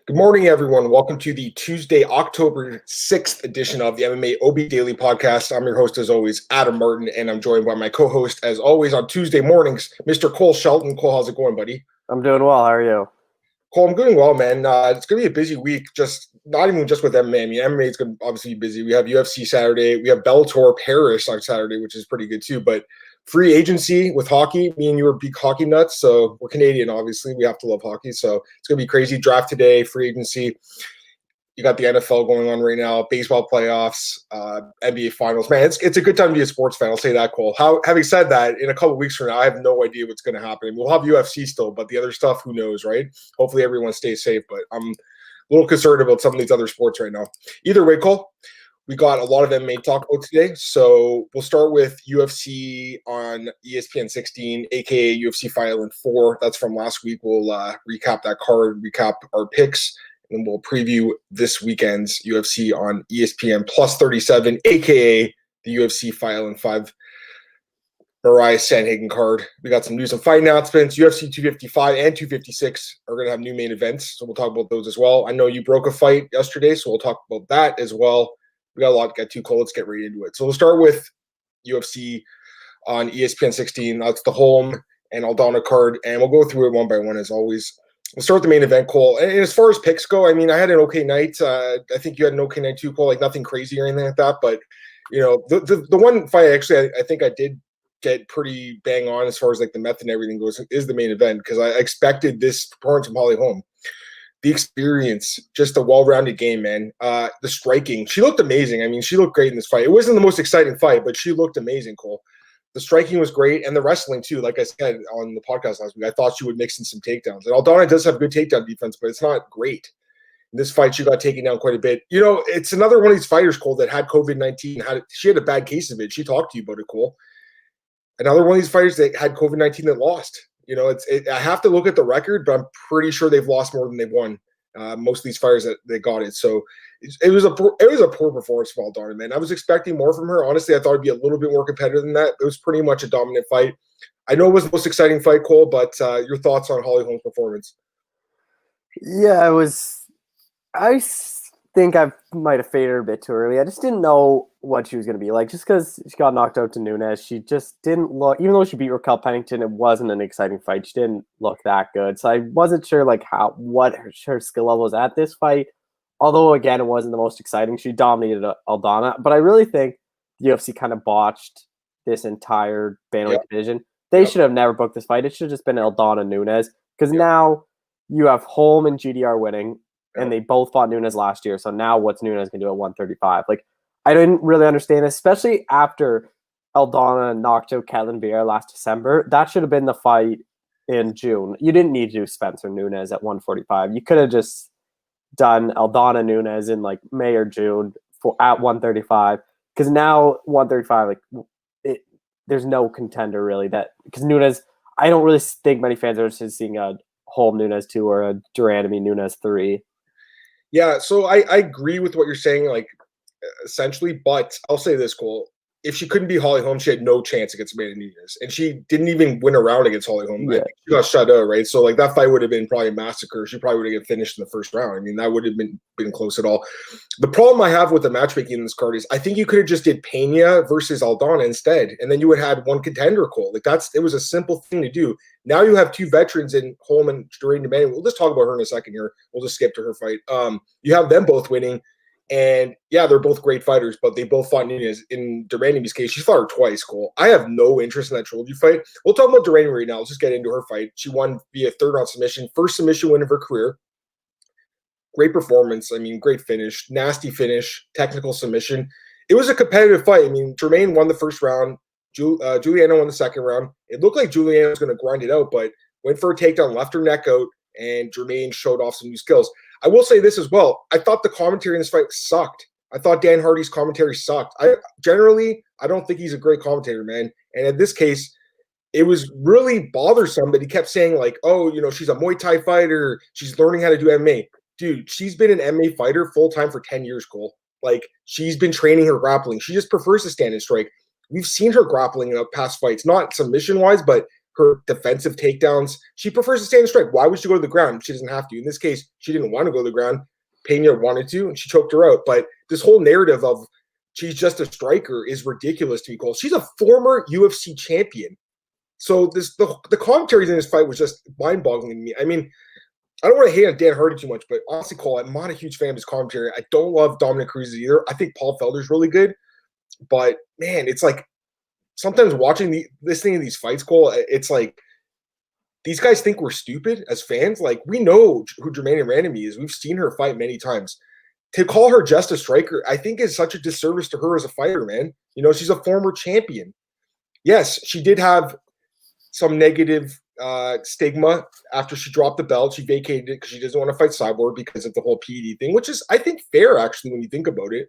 Good morning, everyone. Welcome to the Tuesday, October 6th edition of the MMAOB Daily Podcast. I'm your host, as always, Adam Martin, and I'm joined by my co-host, as always, on Tuesday mornings, Mr. Cole Shelton. Cole, how's it going, buddy? I'm doing well. How are you? Cole, I'm doing well, man. It's going to be a busy week, not even just with MMA. I mean, MMA is going to obviously be busy. We have UFC Saturday. We have Bellator Paris on Saturday, which is pretty good too, but free agency with hockey. Me and you are big hockey nuts, so we're Canadian, obviously. We have to love hockey, so it's going to be crazy. Draft today, free agency. You got the NFL going on right now, baseball playoffs, NBA finals. Man, it's a good time to be a sports fan. I'll say that, Cole. Having said that, in a couple of weeks from now, I have no idea what's going to happen. I mean, we'll have UFC still, but the other stuff, who knows, right? Hopefully everyone stays safe, but I'm a little concerned about some of these other sports right now. Either way, Cole, we got a lot of MMA to talk about today. So we'll start with UFC on ESPN 16, aka UFC Fight Island 4. That's from last week. We'll recap that card, recap our picks, and then we'll preview this weekend's UFC on ESPN Plus 37, aka the UFC Fight Island 5 Moraes Sandhagen card. We got some news and fight announcements. UFC 255 and 256 are going to have new main events, so we'll talk about those as well. I know you broke a fight yesterday, so we'll talk about that as well. We got a lot to get to, Cole. Let's get right into it. So we'll start with UFC on ESPN 16. That's the Holm and Aldana card, and we'll go through it one by one as always. We'll start with the main event, Cole. And as far as picks go, I mean, I had an okay night. I think you had an okay night too, Cole. Like nothing crazy or anything like that. But you know, the one fight actually I think I did get pretty bang on as far as like the method and everything goes is the main event, because I expected this performance from Holly Holm. The experience, just a well-rounded game, man. The striking, she looked amazing. I mean, she looked great in this fight. It wasn't the most exciting fight, but she looked amazing, Cole. The striking was great, and the wrestling too. Like I said on the podcast last week, I thought she would mix in some takedowns. And Aldana does have good takedown defense, but it's not great. In this fight, she got taken down quite a bit. You know, it's another one of these fighters, Cole, that had COVID-19. She had a bad case of it. She talked to you about it, Cole. Another one of these fighters that had COVID-19 that lost. You know, I have to look at the record, but I'm pretty sure they've lost more than they've won. Most of these fighters that they got it. So it was a poor performance from Aldana, man. I was expecting more from her. Honestly, I thought it'd be a little bit more competitive than that. It was pretty much a dominant fight. I know it was the most exciting fight, Cole, but your thoughts on Holly Holm's performance? Yeah, it was. I think I might have faded her a bit too early. I just didn't know what she was going to be like. Just because she got knocked out to Nunes, she just didn't look. Even though she beat Raquel Pennington, it wasn't an exciting fight. She didn't look that good. So I wasn't sure like what her skill level was at this fight. Although again, it wasn't the most exciting. She dominated Aldana, but I really think the UFC kind of botched this entire bantamweight division. They should have never booked this fight. It should have just been Aldana Nunes, because now you have Holm and GDR winning. And they both fought Nunes last year. So now what's Nunes going to do at 135? Like, I didn't really understand this, especially after Aldana knocked out Ketlin Vieira last December. That should have been the fight in June. You didn't need to do Spencer Nunes at 145. You could have just done Aldana Nunes in like May or June at 135. Because now 135, like there's no contender really because Nunes, I don't really think many fans are interested in seeing a Holm Nunes 2 or a Randamie Nunes 3. Yeah, so I agree with what you're saying, like, essentially, but I'll say this, Cole. If she couldn't beat Holly Holm, she had no chance against Amanda Nunes. And she didn't even win a round against Holly Holm. Yeah. She got shut out, right? So, like, that fight would have been probably a massacre. She probably would have finished in the first round. I mean, that would have been close at all. The problem I have with the matchmaking in this card is I think you could have just did Pena versus Aldana instead, and then you would have had one contender, Cole. Like, it was a simple thing to do. Now you have two veterans in Holm and Germaine. We'll just talk about her in a second here. We'll just skip to her fight. You have them both winning. And yeah, they're both great fighters, but they both fought Nunes. In Randamie's case, she fought her twice, Cole. I have no interest in that trilogy fight. We'll talk about Randamie right now. Let's just get into her fight. She won via third round submission. First submission win of her career. Great performance. I mean, great finish. Nasty finish. Technical submission. It was a competitive fight. I mean, Germaine won the first round. Juliana won the second round. It looked like Juliana was going to grind it out, but went for a takedown, left her neck out, and Germaine showed off some new skills. I will say this as well. I thought the commentary in this fight sucked. I thought Dan Hardy's commentary sucked. I don't think he's a great commentator, man. And in this case, it was really bothersome that he kept saying, like, oh, you know, she's a Muay Thai fighter. She's learning how to do MMA. Dude, she's been an MMA fighter full-time for 10 years, Cole. Like, she's been training her grappling. She just prefers to stand and strike. We've seen her grappling in past fights, not submission-wise, but her defensive takedowns. She prefers to stay in the strike. Why would she go to the ground? She doesn't have to. In this case, she didn't want to go to the ground. Pena wanted to, and she choked her out. But this whole narrative of she's just a striker is ridiculous to me, Cole. She's a former UFC champion. So the commentary in this fight was just mind-boggling to me. I mean, I don't want to hate on Dan Hardy too much, but honestly, Cole, I'm not a huge fan of his commentary. I don't love Dominic Cruz either. I think Paul Felder's really good. But, man, it's like sometimes listening to these fights, Cole, it's like these guys think we're stupid as fans. Like, we know who Germaine and Randamie is. We've seen her fight many times. To call her just a striker, I think is such a disservice to her as a fighter, man. You know, she's a former champion. Yes, she did have some negative stigma after she dropped the belt. She vacated it because she doesn't want to fight Cyborg because of the whole PED thing, which is, I think, fair, actually, when you think about it.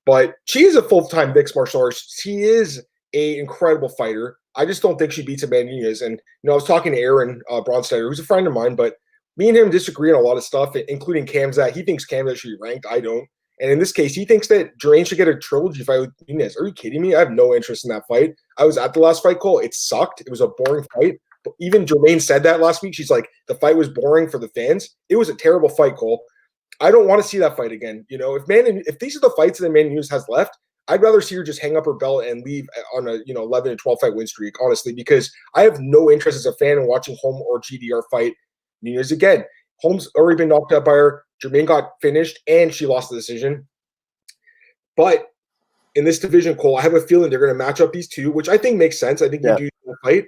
But she is a full-time mixed martial artist. She is an incredible fighter. I just don't think she beats Amanda Nunes. And, you know, I was talking to Aaron Bronstetter, who's a friend of mine, but me and him disagree on a lot of stuff, including Khamzat. He thinks Khamzat should be ranked. I don't. And in this case, he thinks that Germaine should get a trilogy fight with Nunes. Are you kidding me? I have no interest in that fight. I was at the last fight, Cole. It sucked. It was a boring fight. But even Germaine said that last week. She's like, the fight was boring for the fans. It was a terrible fight, Cole. I don't want to see that fight again. You know, if these are the fights that Amanda Nunes has left, I'd rather see her just hang up her belt and leave on a 11 and 12 fight win streak, honestly, because I have no interest as a fan in watching Holm or GDR fight Nunes again. Holm's already been knocked out by her. Germaine got finished, and she lost the decision. But in this division, Cole, I have a feeling they're going to match up these two, which I think makes sense. I think you do the fight.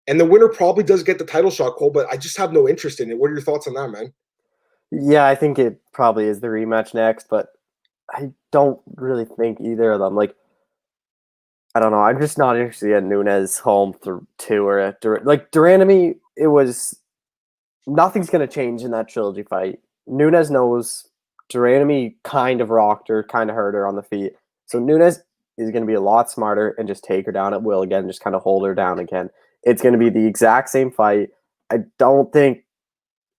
And the winner probably does get the title shot, Cole, but I just have no interest in it. What are your thoughts on that, man? Yeah, I think it probably is the rematch next, but I don't really think either of them. Like, I don't know. I'm just not interested in Nunes, Holm through two, or like Randamie. It was nothing's going to change in that trilogy fight. Nunes knows Randamie kind of rocked her, kind of hurt her on the feet. So Nunes is going to be a lot smarter and just take her down at will again, just kind of hold her down again. It's going to be the exact same fight. I don't think.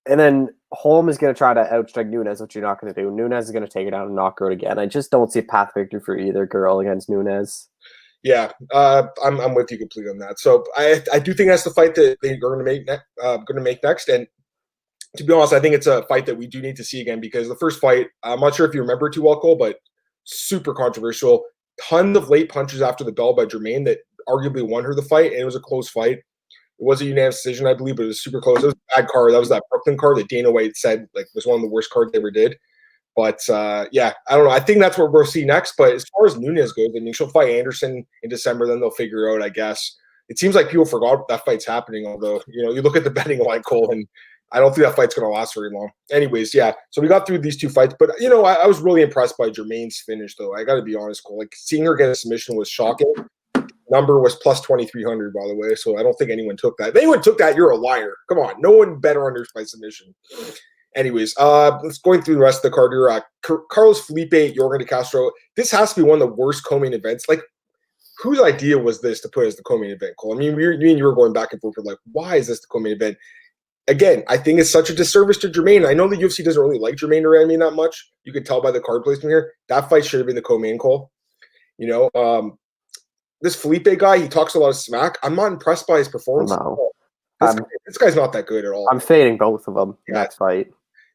And then Holm is going to try to outstrike Nunes, which you're not going to do. Nunes is going to take her down and knock her out again. I just don't see a path victory for either girl against Nunes. Yeah, I'm with you completely on that. So I do think that's the fight that they're going to make next. And to be honest, I think it's a fight that we do need to see again because the first fight, I'm not sure if you remember too well, Cole, but super controversial. Ton of late punches after the bell by Germaine that arguably won her the fight, and it was a close fight. It was a unanimous decision, I believe, but it was super close. It was a bad card. That was that Brooklyn card that Dana White said was one of the worst cards they ever did. But, yeah, I don't know. I think that's what we'll see next. But as far as Nunes goes, I mean, she'll fight Anderson in December. Then they'll figure out, I guess. It seems like people forgot that fight's happening, although, you look at the betting line, Cole, and I don't think that fight's going to last very long. Anyways, yeah, so we got through these two fights. But, I was really impressed by Germaine's finish, though. I got to be honest, Cole. Like, seeing her get a submission was shocking. Number was plus 2,300, by the way, so I don't think anyone took that. If anyone took that, you're a liar. Come on. No one bet her under by submission. Anyways, let's going through the rest of the card here. Carlos Felipe, Yorgan de Castro. This has to be one of the worst co-main events. Like, whose idea was this to put as the co-main event, Cole? I mean, you and you were going back and forth for like, why is this the co-main event? Again, I think it's such a disservice to Germaine. I know the UFC doesn't really like Germaine or Randamie that much. You could tell by the card placement here. That fight should have been the co-main, Cole. This Felipe guy, he talks a lot of smack. I'm not impressed by his performance. No. This guy's not that good at all. I'm fading both of them in that fight.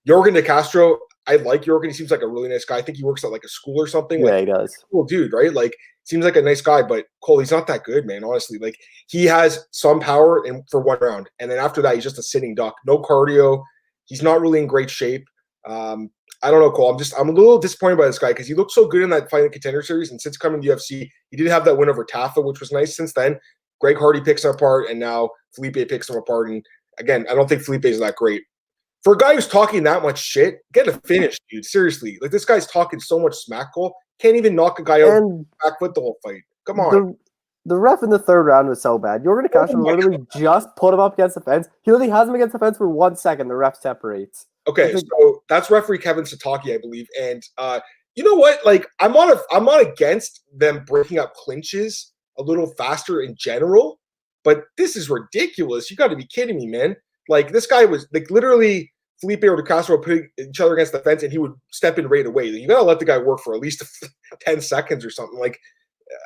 Yorgan de Castro, I like Yorgan. He seems like a really nice guy. I think he works at like a school or something. Yeah, he does. Cool dude, right? Like, seems like a nice guy, but Cole, he's not that good, man, honestly. Like, he has some power for one round, and then after that, he's just a sitting duck. No cardio. He's not really in great shape. I don't know, Cole. I'm a little disappointed by this guy because he looked so good in that Fight in the Contender Series, and since coming to the UFC, he did have that win over Tafa, which was nice. Since then, Greg Hardy picks him apart, and now Felipe picks him apart. And again, I don't think Felipe is that great. For a guy who's talking that much shit, get a finish, dude. Seriously. Like, this guy's talking so much smack, Cole. Can't even knock a guy out back foot the whole fight. Come on. The ref in the third round was so bad. Yorgan de Castro literally just put him up against the fence. He literally has him against the fence for 1 second. The ref separates. Okay, so that's referee Kevin Sataki, I believe. And you know what? Like, I'm not against them breaking up clinches a little faster in general, but this is ridiculous. You got to be kidding me, man. Like, this guy was like literally Felipe or de Castro putting each other against the fence, and he would step in right away. You got to let the guy work for at least 10 seconds or something. Like,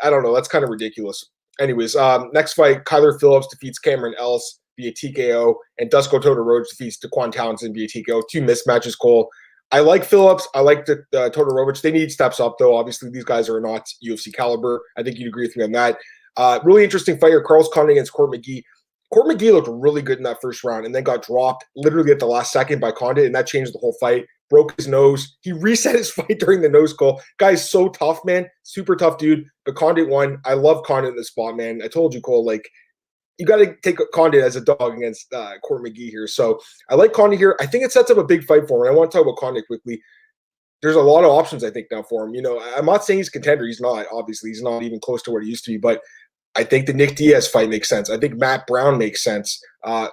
I don't know. That's kind of ridiculous. anyways, next fight, Kyler Phillips defeats Cameron Ellis via TKO, and Dusko Toto Rhodes defeats Daquan Townsend via TKO. 2 mismatches, Cole. I like Phillips. I like the Todorovic. They need steps up, though. Obviously, these guys are not UFC caliber. I think you'd agree with me on that. Really interesting fight here. Carlos Condit against Court McGee. Court McGee looked really good in that first round and then got dropped literally at the last second by Condit, and that changed the whole fight. Broke his nose. He reset his fight during the nose call. Guy's so tough, man. Super tough dude. But Condit won. I love Condit in this spot, man. I told you, Cole, like, you got to take Condit as a dog against Court McGee here. So I like Condit here. I think it sets up a big fight for him. And I want to talk about Condit quickly. There's a lot of options, I think, now for him. You know, I'm not saying he's a contender. He's not, obviously. He's not even close to what he used to be. But I think the Nick Diaz fight makes sense. I think Matt Brown makes sense.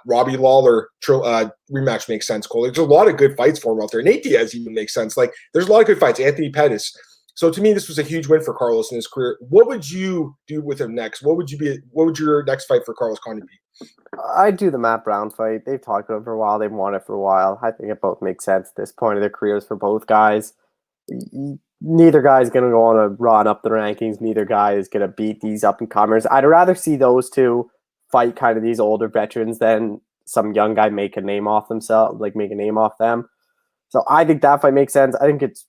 Robbie Lawler rematch makes sense, Cole. There's a lot of good fights for him out there. Nate Diaz even makes sense. Like, there's a lot of good fights. Anthony Pettis. So to me, this was a huge win for Carlos in his career. What would you do with him next? What would your next fight for Carlos Condit be? I'd do the Matt Brown fight. They've talked about it for a while. They've wanted it for a while. I think it both makes sense at this point of their careers for both guys. Neither guy is going to go on a run up the rankings. Neither guy is going to beat these up-and-comers. I'd rather see those two fight kind of these older veterans than some young guy make a name off themselves, like make a name off them. So I think that fight makes sense. I think it's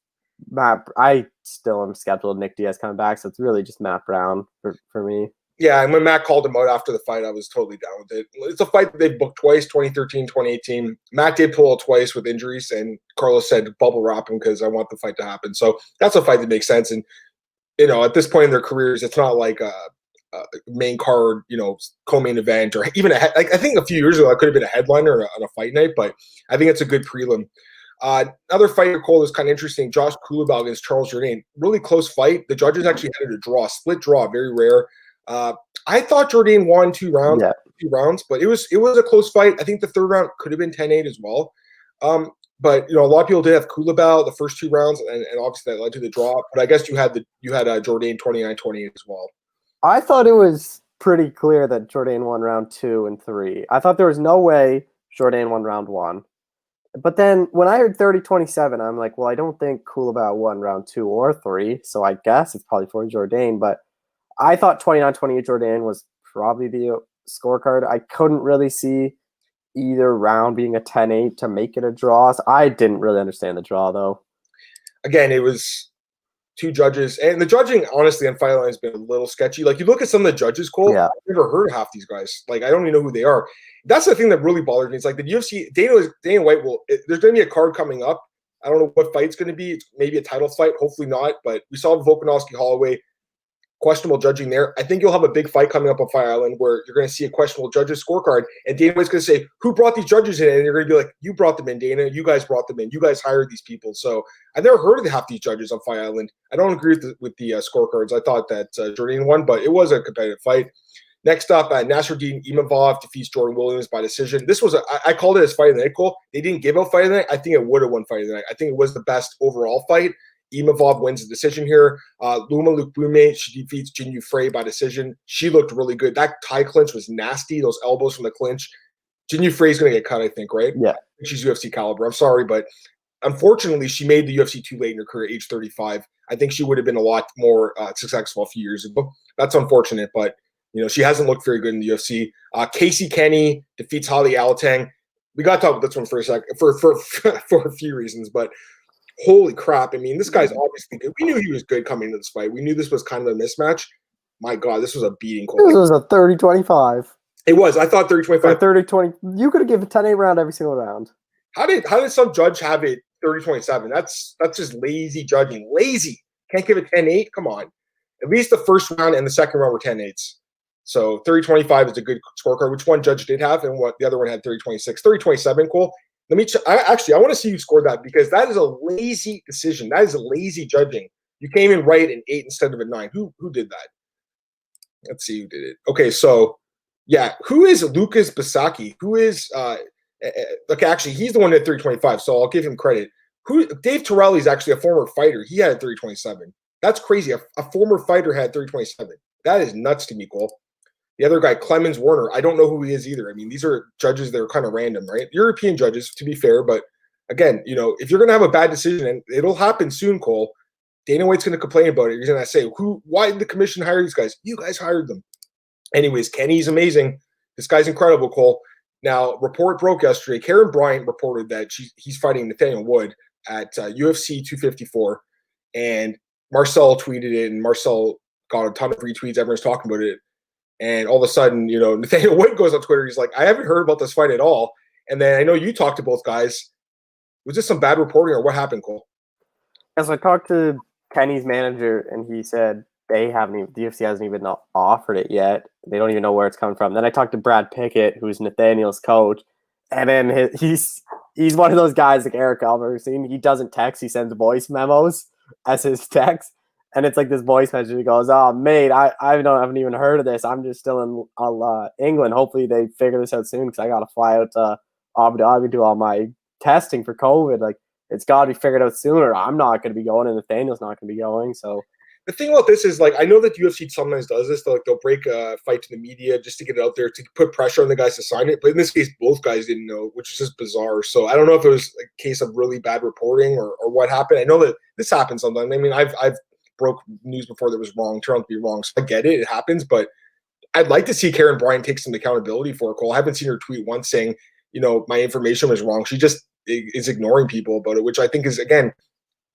Matt. I still am skeptical of Nick Diaz coming back, so it's really just Matt Brown for me. Yeah, and when Matt called him out after the fight, I was totally down with it. It's a fight that they've booked twice, 2013, 2018. Matt did pull it twice with injuries, and Carlos said bubble wrap him because I want the fight to happen. So that's a fight that makes sense. And, you know, at this point in their careers, it's not like a main card, you know, co-main event, or even I think a few years ago, it could have been a headliner on a fight night, but I think it's a good prelim. Another fight, Cole, is kind of interesting. Josh Kulabal against Charles Jourdain. Really close fight. The judges actually had it a draw, split draw, very rare. I thought Jourdain won 2 rounds, but it was a close fight. I think the third round could have been 10-8 as well. But you know, a lot of people did have Kulabal the first 2 rounds, and obviously that led to the draw. But I guess you had Jourdain 29-28 as well. I thought it was pretty clear that Jourdain won round 2 and 3. I thought there was no way Jourdain won round 1. But then when I heard 30-27, I'm like, well, I don't think Kulabal won round 2 or 3, so I guess it's probably for Jourdain. But I thought 29-28 Jourdain was probably the scorecard. I couldn't really see either round being a 10-8 to make it a draw. So I didn't really understand the draw, though. Again, it was 2 judges. And the judging, honestly, on Fight Line has been a little sketchy. Like, you look at some of the judges, Cole, I've never heard of half these guys. Like, I don't even know who they are. That's the thing that really bothers me. It's like the UFC, Dana White there's going to be a card coming up. I don't know what fight's going to be. It's maybe a title fight. Hopefully not. But we saw Volkanovski Holloway. Questionable judging there. I think you'll have a big fight coming up on Fire Island where you're going to see a questionable judges scorecard, and Dana White's going to say, who brought these judges in? And you're going to be like, you brought them in, Dana. You guys brought them in. You guys hired these people. So I've never heard of half these judges on Fire Island. I don't agree with the scorecards. I thought that Jourdain won, but it was a competitive fight. Next up, Nasruddin Imavov defeats Jordan Williams by decision. This was I called it as Fight of the Night, Cole. They didn't give out Fight of the Night. I think it would have won Fight of the Night. I think it was the best overall fight. Imavov wins the decision here. Luma Lukbume, she defeats Jinyu Frey by decision. She looked really good. That tie clinch was nasty. Those elbows from the clinch. Jinyu Frey's going to get cut, I think, right? Yeah. She's UFC caliber. I'm sorry, but unfortunately, she made the UFC too late in her career, age 35. I think she would have been a lot more successful a few years ago. That's unfortunate, but you know, she hasn't looked very good in the UFC. Casey Kenny defeats Holly Alatang. We got to talk about this one for a second, for a few reasons, but holy crap. I mean, this guy's obviously good. We knew he was good coming into this fight. We knew this was kind of a mismatch. My God, this was a beating. This was a 30-25. It was. I thought 30-25. 30-20. You could have given a 10-8 round every single round. How did some judge have it 30-27? That's just lazy judging. Lazy. Can't give it 10-8? Come on. At least the first round and the second round were 10-8s. So 30-25 is a good scorecard, which one judge did have, and what the other one had 30-26. 30-27, cool. Let me I want to see you score that, because that is a lazy decision. That is a lazy judging. You came in right in 8 instead of a 9. Who did that? Let's see who did it. Okay, so yeah, who is Lucas Basaki? Who is okay, actually he's the one at 30-25, so I'll give him credit. Dave Torelli is actually a former fighter. He had 30-27. That's crazy. A former fighter had 30-27. That is nuts to me, Cole. The other guy, Clemens Werner, I don't know who he is either. I mean, these are judges that are kind of random, right? European judges, to be fair. But again, you know, if you're going to have a bad decision, and it'll happen soon, Cole, Dana White's going to complain about it. He's going to say, why did the commission hire these guys? You guys hired them. Anyways, Kenny's amazing. This guy's incredible, Cole. Now, report broke yesterday. Karen Bryant reported that he's fighting Nathaniel Wood at UFC 254, and Marcel tweeted it, and Marcel got a ton of retweets. Everyone's talking about it, and all of a sudden, Nathaniel Wood goes on Twitter. He's like, "I haven't heard about this fight at all." And then I know you talked to both guys. Was this some bad reporting, or what happened, Cole? As I talked to Kenny's manager, and he said the UFC hasn't even offered it yet. They don't even know where it's coming from. Then I talked to Brad Pickett, who's Nathaniel's coach, and then he's one of those guys like Eric Alvarez. He doesn't text; he sends voice memos as his text, and it's like this voice message. He goes, "Oh, mate, I haven't even heard of this. I'm just still in England. Hopefully, they figure this out soon because I got to fly out to Abu Dhabi, do all my testing for COVID. Like, it's got to be figured out sooner. I'm not going to be going, and Nathaniel's not going to be going." So the thing about this is, like, I know that UFC sometimes does this. They'll break a fight to the media just to get it out there to put pressure on the guys to sign it. But in this case, both guys didn't know, which is just bizarre. So I don't know if it was a case of really bad reporting or what happened. I know that this happens sometimes. I mean, I've broke news before that was wrong, turned out to be wrong. So I get it. It happens. But I'd like to see Karen Bryant take some accountability for it, Cole. I haven't seen her tweet once saying, my information was wrong. She just is ignoring people about it, which I think is, again,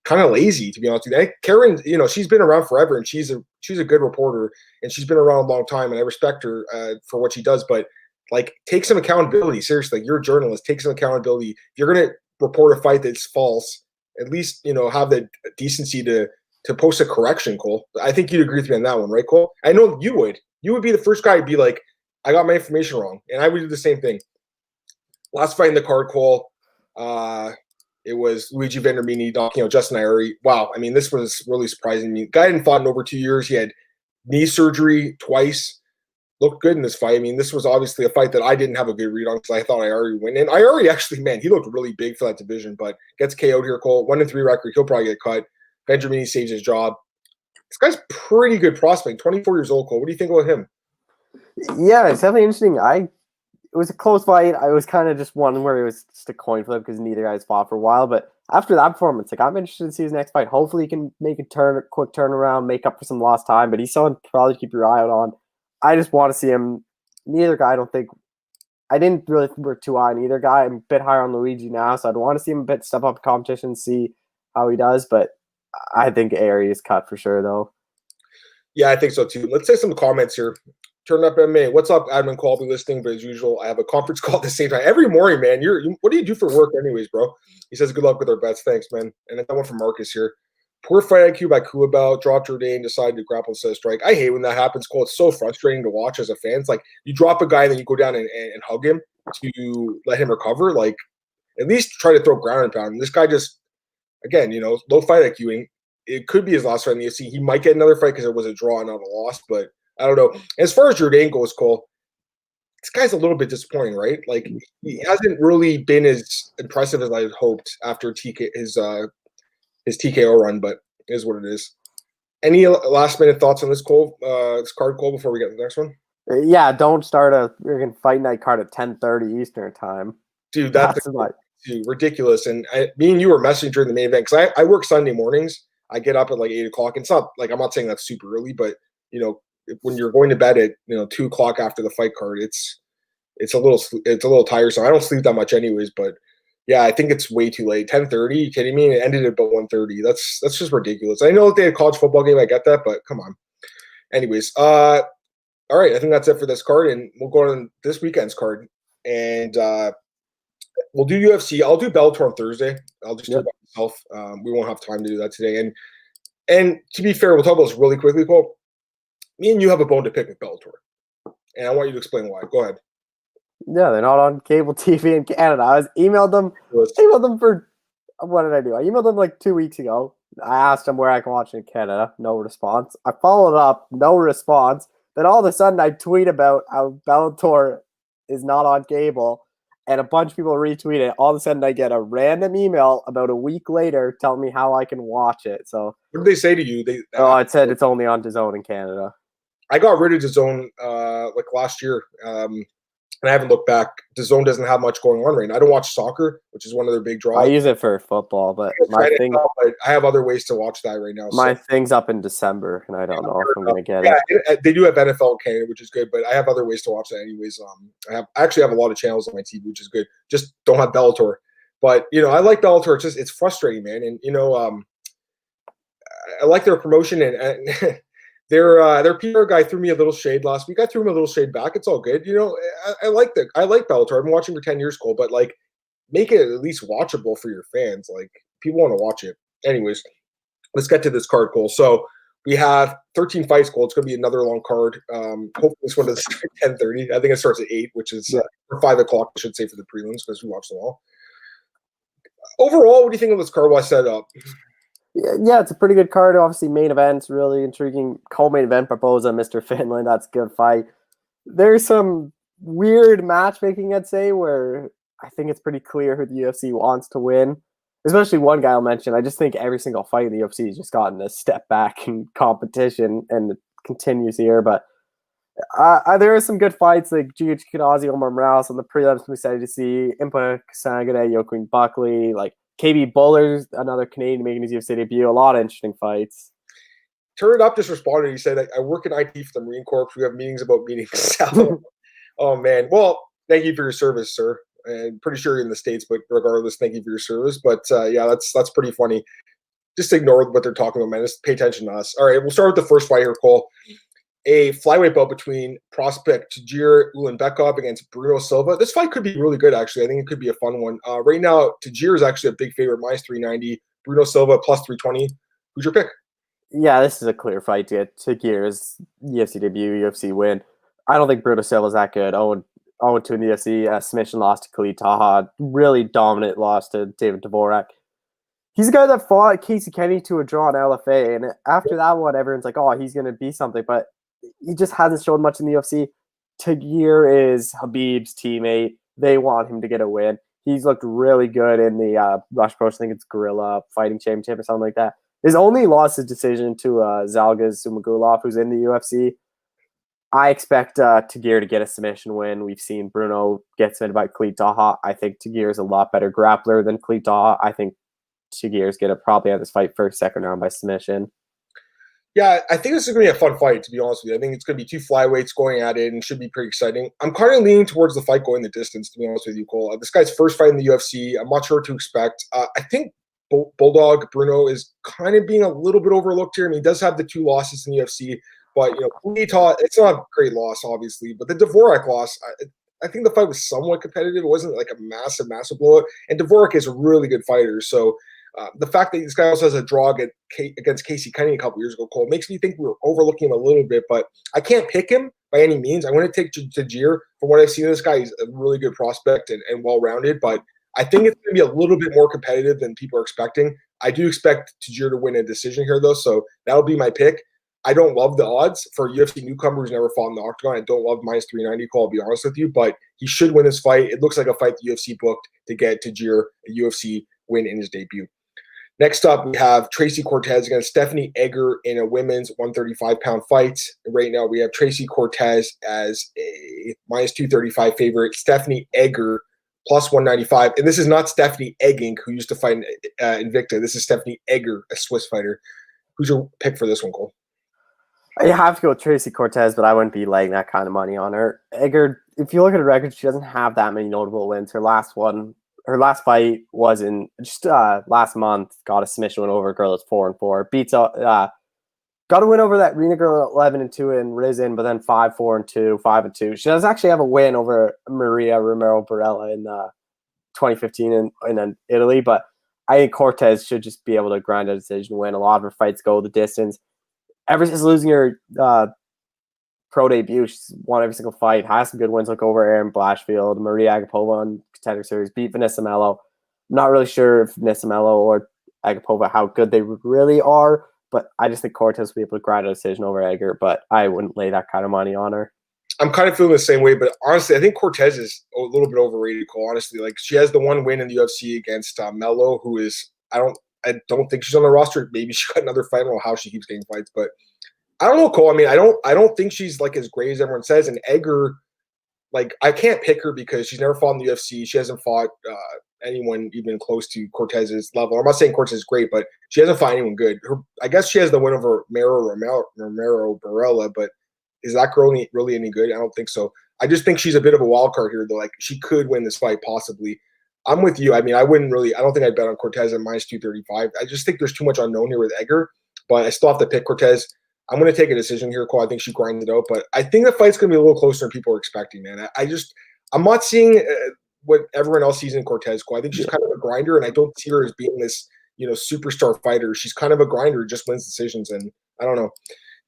kind of lazy, to be honest with you. Karen, she's been around forever, and she's a good reporter, and she's been around a long time, and I respect her for what she does. But like, take some accountability. Seriously, like, you're a journalist. Take some accountability. If you're gonna report a fight that's false, at least have the decency to post a correction, Cole. I think you'd agree with me on that one, right, Cole? I know you would. You would be the first guy to be like, I got my information wrong, and I would do the same thing. Last fight in the card, Cole. It was Luigi Vendramini knocking out Justin Iuri. Wow, I mean, this was really surprising me. Guy hadn't fought in over 2 years. He had knee surgery twice. Looked good in this fight. I mean, this was obviously a fight that I didn't have a good read on because I thought Iuri would win. And Iuri actually, man, he looked really big for that division, but gets KO'd here, Cole. 1-3 record. He'll probably get cut. Vendramini saves his job. This guy's pretty good prospect. 24 years old, Cole. What do you think about him? Yeah, it's definitely interesting. It was a close fight. I was kind of just one where it was just a coin flip because neither guys fought for a while. But after that performance, like, I'm interested to see his next fight. Hopefully, he can make a quick turnaround, make up for some lost time. But he's someone to probably keep your eye out on. I just want to see him. Neither guy, I didn't really work too high on either guy. I'm a bit higher on Luigi now, so I'd want to see him a bit step up competition, see how he does. But I think Aerie is cut for sure, though. Yeah, I think so too. Let's say some comments here. Turn up MMA. What's up, Admin Call? I'll be listening, but as usual, I have a conference call at the same time every morning, man. What do you do for work, anyways, bro? He says, "Good luck with our bets, thanks, man." And that one from Marcus here. Poor fight IQ by Kuabel. Dropped Jordan, decided to grapple instead of strike. I hate when that happens, Cole. It's so frustrating to watch as a fan. It's like you drop a guy and then you go down and hug him to let him recover. Like, at least try to throw ground and pound. And this guy just, again, low fight IQ. It could be his last fight in the UFC. He might get another fight because it was a draw and not a loss, but I don't know. As far as Jordan goes, Cole, this guy's a little bit disappointing, right? Like, he hasn't really been as impressive as I had hoped after his TKO run, but it is what it is. Any last minute thoughts on this card, Cole, before we get to the next one? Yeah, don't start a freaking fight night card at 10:30 Eastern time. Dude, that's ridiculous. And me and you were messaging during the main event because I work Sunday mornings. I get up at like 8 o'clock. It's not like, I'm not saying that's super early, but when you're going to bed at 2 o'clock after the fight card, it's a little tiresome. I don't sleep that much anyways, but yeah, I think it's way too late. 10:30, you kidding me? It ended at about 1:30. That's just ridiculous. I know that they had a college football game, I get that, but come on. Anyways, all right, I think that's it for this card, and we'll go on this weekend's card, and we'll do UFC. I'll do Bellator on Thursday. I'll just do it by myself. We won't have time to do that today, and to be fair, we'll talk about this really quickly, Cole. Me and you have a bone to pick with Bellator, and I want you to explain why. Go ahead. Yeah, they're not on cable TV in Canada. I emailed them for, what did I do? I emailed them like 2 weeks ago. I asked them where I can watch it in Canada. No response. I followed up. No response. Then all of a sudden I tweet about how Bellator is not on cable, and a bunch of people retweet it. All of a sudden I get a random email about a week later telling me how I can watch it. So what did they say to you? It said it's only on DAZN in Canada. I got rid of DAZN like last year. And I haven't looked back. DAZN doesn't have much going on right now. I don't watch soccer, which is one of their big draws. I use it for football, but but I have other ways to watch that right now. My thing's up in December, and I don't know if I'm going to get it. They do have NFL in Canada, which is good, but I have other ways to watch that anyways. I actually have a lot of channels on my TV, which is good. Just don't have Bellator. But, I like Bellator. It's frustrating, man. And, I like their promotion, and their PR guy threw me a little shade last week. I threw him a little shade back. It's all good. I like Bellator. I've been watching for 10 years, Cole, but like make it at least watchable for your fans. Like people want to watch it. Anyways, let's get to this card, Cole. So we have 13 fights, Cole. It's going to be another long card. Hopefully this one doesn't start at 10:30. I think it starts at 8, which is or 5 o'clock, I should say, for the prelims because we watched them all. Overall, what do you think of this card while I set up? Yeah, it's a pretty good card. Obviously, main event's really intriguing. Co-main event, Barboza, Mr. Finland. That's a good fight. There's some weird matchmaking, I'd say, where I think it's pretty clear who the UFC wants to win. Especially one guy I'll mention. I just think every single fight in the UFC has just gotten a step back in competition, and it continues here. But there are some good fights like G.H. Kadazi, Omar Moraes on the prelims. I'm excited to see Impa Sandhagen, Joaquin Buckley, like KB Buller's another Canadian making his UFC debut. A lot of interesting fights. Turn It Up just responded. He said, I work in IT for the Marine Corps. We have meetings about meetings. Oh, man. Well, thank you for your service, sir. And pretty sure you're in the States, but regardless, thank you for your service. But, yeah, that's pretty funny. Just ignore what they're talking about, man. Just pay attention to us. All right, we'll start with the first fight here, Cole. A flyweight bout between prospect Tagir Ulanbekov against Bruno Silva. This fight could be really good, actually. I think it could be a fun one. Right now, Tagir is actually a big favorite, minus 390. Bruno Silva, plus 320. Who's your pick? Yeah, this is a clear fight to get Tagir's UFC debut, UFC win. I don't think Bruno Silva's that good. 0-2 in the UFC. Submission loss to Khalid Taha. Really dominant loss to David Dvorak. He's a guy that fought Casey Kenny to a draw in LFA. And after that one, everyone's like, oh, he's going to be something. But he just hasn't shown much in the UFC. Tagir is Habib's teammate. They want him to get a win. He's looked really good in the Rush Pro. I think it's Gorilla Fighting Championship or something like that. His only loss is decision to Zalgaz Sumagulov, who's in the UFC. I expect Tagir to get a submission win. We've seen Bruno get submitted by Khalid Taha. I think Tagir is a lot better grappler than Khalid Taha. I think Tagir is going to probably have this fight first, second round by submission. Yeah, I think this is going to be a fun fight, to be honest with you. I think it's going to be two flyweights going at it and should be pretty exciting. I'm kind of leaning towards the fight going the distance, to be honest with you, Cole. This guy's first fight in the UFC. I'm not sure what to expect. I think Bulldog Bruno is kind of being a little bit overlooked here. I mean, he does have the 2 losses in the UFC, but, it's not a great loss, obviously. But the Dvorak loss, I think the fight was somewhat competitive. It wasn't like a massive blowout. And Dvorak is a really good fighter, so the fact that this guy also has a draw against Casey Kenny a couple years ago, Cole, makes me think we were overlooking him a little bit, but I can't pick him by any means. I want to take Tagir. From what I've seen of this guy, he's a really good prospect and well-rounded, but I think it's going to be a little bit more competitive than people are expecting. I do expect Tagir to win a decision here, though, so that'll be my pick. I don't love the odds for a UFC newcomer who's never fought in the octagon. I don't love minus 390, Cole, I'll be honest with you, but he should win this fight. It looks like a fight the UFC booked to get Tagir a UFC win in his debut. Next up, we have Tracy Cortez against Stephanie Egger in a women's 135-pound fight. Right now, we have Tracy Cortez as a minus 235 favorite. Stephanie Egger plus 195. And this is not Stephanie Egging, who used to fight Invicta. This is Stephanie Egger, a Swiss fighter. Who's your pick for this one, Cole? I have to go with Tracy Cortez, but I wouldn't be laying that kind of money on her. Egger, if you look at her record, she doesn't have that many notable wins. Her last fight was in just last month. Got a submission win over a girl that's 4-4. Beats got a win over that Rena girl at 11-2 in Rizin, but then 5-4-2, 5-2. She does actually have a win over Maria Romero Barella in 2015 in Italy, but I think Cortez should just be able to grind a decision win. A lot of her fights go the distance. Ever since losing her pro debut, she's won every single fight, has some good wins like over Erin Blanchfield, Maria Agapova on Contender Series, beat Vanessa Mello. I'm not really sure if Vanessa Mello or Agapova, how good they really are, but I just think Cortez will be able to grind a decision over Egger, but I wouldn't lay that kind of money on her. I'm kind of feeling the same way, but honestly, I think Cortez is a little bit overrated, Cole, honestly. Like, she has the one win in the UFC against Mello, who is, I don't think she's on the roster. Maybe she got another fight. I don't know how she keeps getting fights, but I don't know, Cole. I mean, I don't think she's like as great as everyone says. And Egger, like I can't pick her because she's never fought in the UFC. She hasn't fought anyone even close to Cortez's level. I'm not saying Cortez is great, but she hasn't fought anyone good. I guess she has the win over Romero Barella, but is that girl really any good? I don't think so. I just think she's a bit of a wild card here, though. Like she could win this fight possibly. I'm with you. I mean, I don't think I'd bet on Cortez at minus 235. I just think there's too much unknown here with Egger, but I still have to pick Cortez. I'm going to take a decision here, Cole. I think she grinds it out, but I think the fight's going to be a little closer than people are expecting, man. I'm not seeing what everyone else sees in Cortez, Cole. I think she's kind of a grinder, and I don't see her as being this, superstar fighter. She's kind of a grinder, just wins decisions, and I don't know.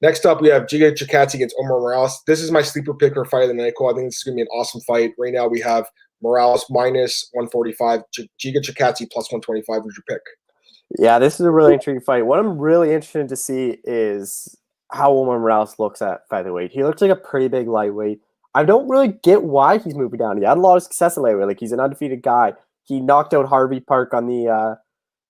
Next up, we have Giga Chikadze against Omar Morales. This is my sleeper pick or fight of the night, Cole. I think this is going to be an awesome fight. Right now, we have Morales minus 145, Giga Chikadze plus 125. Who's your pick? Yeah, this is a really intriguing fight. What I'm really interested to see is how Omar Morales looks at featherweight. He looks like a pretty big lightweight. I don't really get why he's moving down. He had a lot of success in lightweight. Like, he's an undefeated guy. He knocked out Harvey Park on the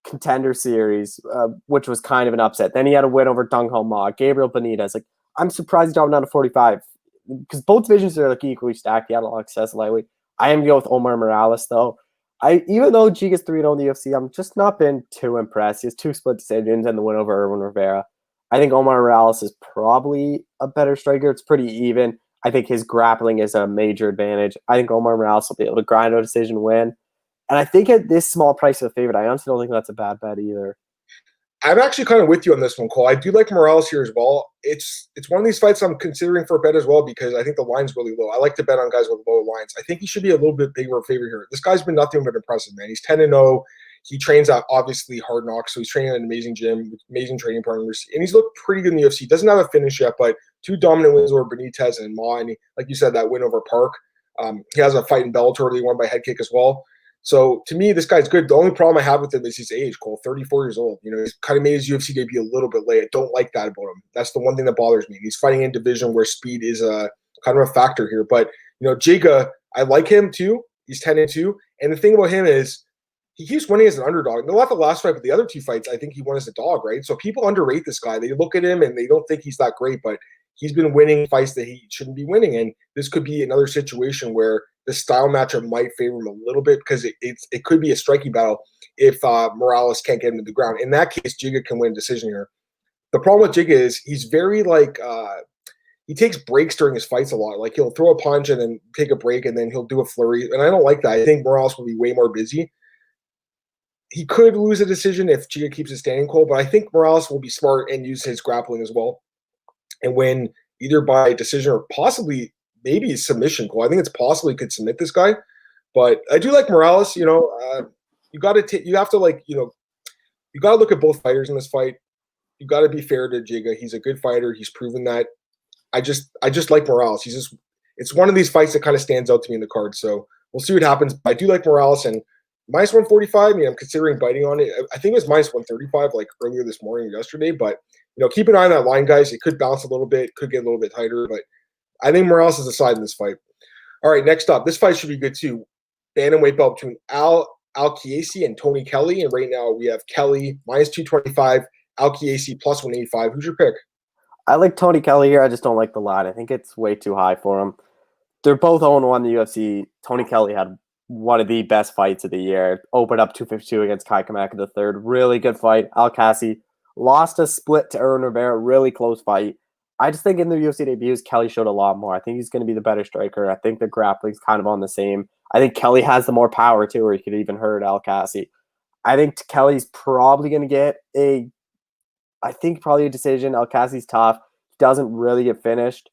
Contender Series, which was kind of an upset. Then he had a win over Dong Ho Ma, Gabriel Benitez. Like, I'm surprised he's dropping down to 45 because both divisions are like equally stacked. He had a lot of success in lightweight. I am going with Omar Morales, though. Even though Giga's 3-0 in the UFC, I'm just not been too impressed. He has 2 split decisions and the win over Erwin Rivera. I think Omar Morales is probably a better striker. It's pretty even. I think his grappling is a major advantage. I think Omar Morales will be able to grind out a decision win. And I think at this small price of a favorite, I honestly don't think that's a bad bet either. I'm actually kind of with you on this one, Cole. I do like Morales here as well. It's one of these fights I'm considering for a bet as well because I think the line's really low. I like to bet on guys with low lines. I think he should be a little bit bigger of a favorite here. This guy's been nothing but impressive, man. He's 10-0. He trains at obviously Hard Knocks, so he's training at an amazing gym with amazing training partners, and he's looked pretty good in the UFC. Doesn't have a finish yet, but 2 dominant wins over Benitez and Ma, and like you said, that win over Park. He has a fight in Bellator that he won by head kick as well. So to me, this guy's good. The only problem I have with him is his age, Cole. 34 years old. He's kind of made his UFC debut a little bit late. I don't like that about him. That's the one thing that bothers me. He's fighting in division where speed is a kind of a factor here. But Giga, I like him too. He's 10-2, and the thing about him is he keeps winning as an underdog. Not the last fight, but the other 2 fights, I think he won as a dog, right? So people underrate this guy. They look at him and they don't think he's that great, but he's been winning fights that he shouldn't be winning. And this could be another situation where the style matchup might favor him a little bit because it could be a striking battle if Morales can't get him to the ground. In that case, Giga can win a decision here. The problem with Giga is he's very he takes breaks during his fights a lot. Like he'll throw a punch and then take a break and then he'll do a flurry. And I don't like that. I think Morales will be way more busy. He could lose a decision if Giga keeps his standing cold, but I think Morales will be smart and use his grappling as well and win either by decision or possibly maybe submission. Cool. I think it's possible he could submit this guy, but I do like Morales. You got to you have to you got to look at both fighters in this fight. You got to be fair to Giga. He's a good fighter. He's proven that. I just like Morales. It's one of these fights that kind of stands out to me in the card. So we'll see what happens. But I do like Morales and minus 145. I'm considering biting on it. I think it was minus 135 like earlier this morning or yesterday. But keep an eye on that line, guys. It could bounce a little bit, could get a little bit tighter, but I think Morales is the side in this fight. All right, next up, this fight should be good too. Bantamweight belt between Al Chiesi and Tony Kelly, and right now we have Kelly minus 225, Al Chiesi plus 185. Who's your pick? I like Tony Kelly here. I just don't like the line. I think it's way too high for him. They're both 0-1 in the UFC. Tony Kelly had one of the best fights of the year. Opened up 252 against Kai Kamaka the third. Really good fight. Al Chiesi lost a split to Erwin Rivera. Really close fight. I just think in the UFC debuts, Kelly showed a lot more. I think he's going to be the better striker. I think the grappling's kind of on the same. I think Kelly has the more power too, or he could even hurt Al Chiesi. I think Kelly's probably going to get probably a decision. Al Chiesi's tough. He doesn't really get finished.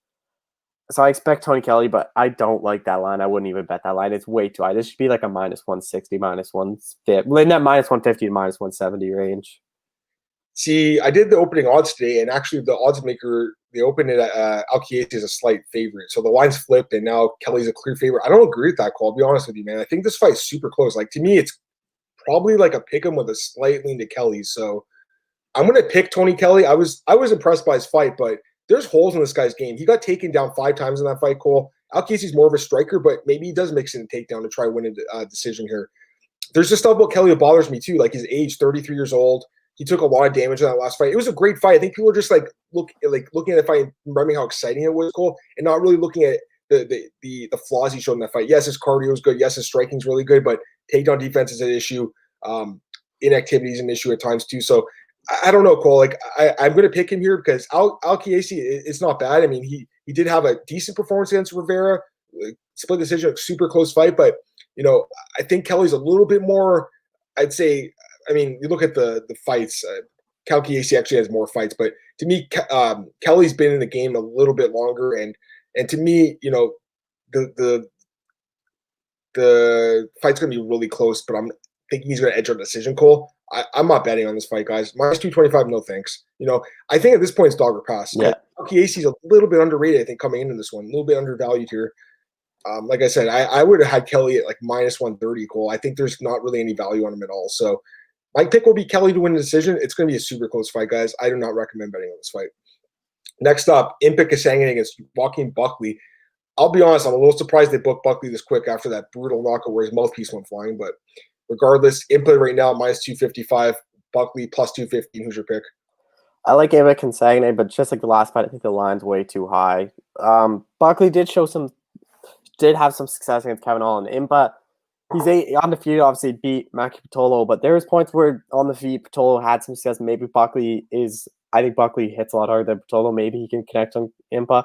So I expect Tony Kelly, but I don't like that line. I wouldn't even bet that line. It's way too high. This should be like a minus 160, minus 150. In that minus 150 to minus 170 range. See, I did the opening odds today, and actually the odds maker, they opened it at Al Chiesi as a slight favorite. So the line's flipped, and now Kelly's a clear favorite. I don't agree with that call, I'll be honest with you, man. I think this fight's super close. Like, to me, it's probably like a pick 'em with a slight lean to Kelly. So I'm going to pick Tony Kelly. I was impressed by his fight, but there's holes in this guy's game. He got taken down 5 times in that fight, Cole. Al Chiesi's more of a striker, but maybe he does mix in a takedown to try win a decision here. There's just stuff about Kelly that bothers me, too, like his age, 33 years old. He took a lot of damage in that last fight. It was a great fight. I think people are just looking at the fight and remembering how exciting it was, Cole, and not really looking at the flaws he showed in that fight. Yes, his cardio is good. Yes, his striking is really good, but takedown defense is an issue. Inactivity is an issue at times too. So I don't know, Cole. Like I'm going to pick him here because Al Chiesi, it's not bad. I mean, he did have a decent performance against Rivera, split decision, super close fight. But I think Kelly's a little bit more. I'd say. I mean, you look at the fights. Cal Chiesi actually has more fights, but to me, Kelly's been in the game a little bit longer, and to me, the fight's going to be really close. But I'm thinking he's going to edge our decision, Cole. I'm not betting on this fight, guys. Minus 225, no thanks. I think at this point it's dog or pass. Yeah. Chiesi's a little bit underrated, I think, coming into this one. A little bit undervalued here. Like I said, I would have had Kelly at like minus 130, Cole. I think there's not really any value on him at all. So my pick will be Kelly to win the decision. It's going to be a super close fight, guys. I do not recommend betting on this fight. Next up, Impa Kasanganay against Joaquin Buckley. I'll be honest, I'm a little surprised they booked Buckley this quick after that brutal knockout where his mouthpiece went flying. But regardless, Impa right now minus 255, Buckley plus 215. Who's your pick? I like Impa Kasanganay, but just like the last fight, I think the line's way too high. Buckley did have some success against Kevin Holland. Impa, he's on the feet, obviously beat Maki Pitolo, but there's points where on the feet Pitolo had some success. Maybe I think Buckley hits a lot harder than Pitolo. Maybe he can connect on Impa.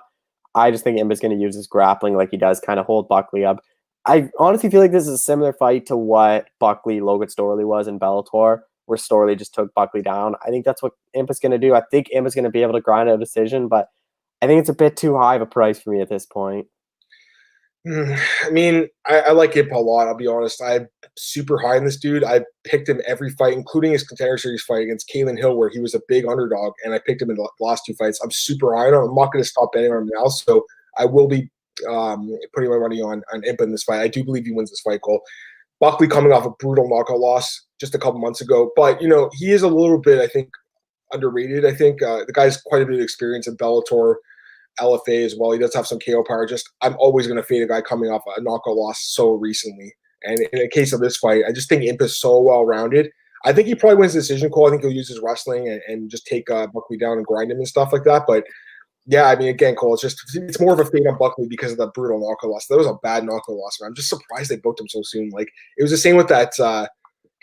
I just think Impa's going to use his grappling like he does, kind of hold Buckley up. I honestly feel like this is a similar fight to what Logan Storley was in Bellator, where Storley just took Buckley down. I think that's what Impa's going to do. I think Impa's going to be able to grind out a decision, but I think it's a bit too high of a price for me at this point. I mean, I like Impa a lot, I'll be honest. I'm super high in this dude. I picked him every fight, including his Contender Series fight against Kalen Hill, where he was a big underdog, and I picked him in the last two fights. I'm super high on him. I'm not going to stop betting on him now, so I will be putting my money on Impa in this fight. I do believe he wins this fight, Cole. Buckley coming off a brutal knockout loss just a couple months ago, but, he is a little bit, I think, underrated. I think the guy's quite a bit of experience in Bellator, LFA as well. He does have some KO power. I'm always going to fade a guy coming off a knockout loss so recently. And in the case of this fight, I just think Impa's so well-rounded. I think he probably wins the decision call. I think he'll use his wrestling and just take Buckley down and grind him and stuff like that. But yeah, I mean, again, Cole, it's more of a fade on Buckley because of the brutal knockout loss. That was a bad knockout loss, man. I'm just surprised they booked him so soon. Like, it was the same with that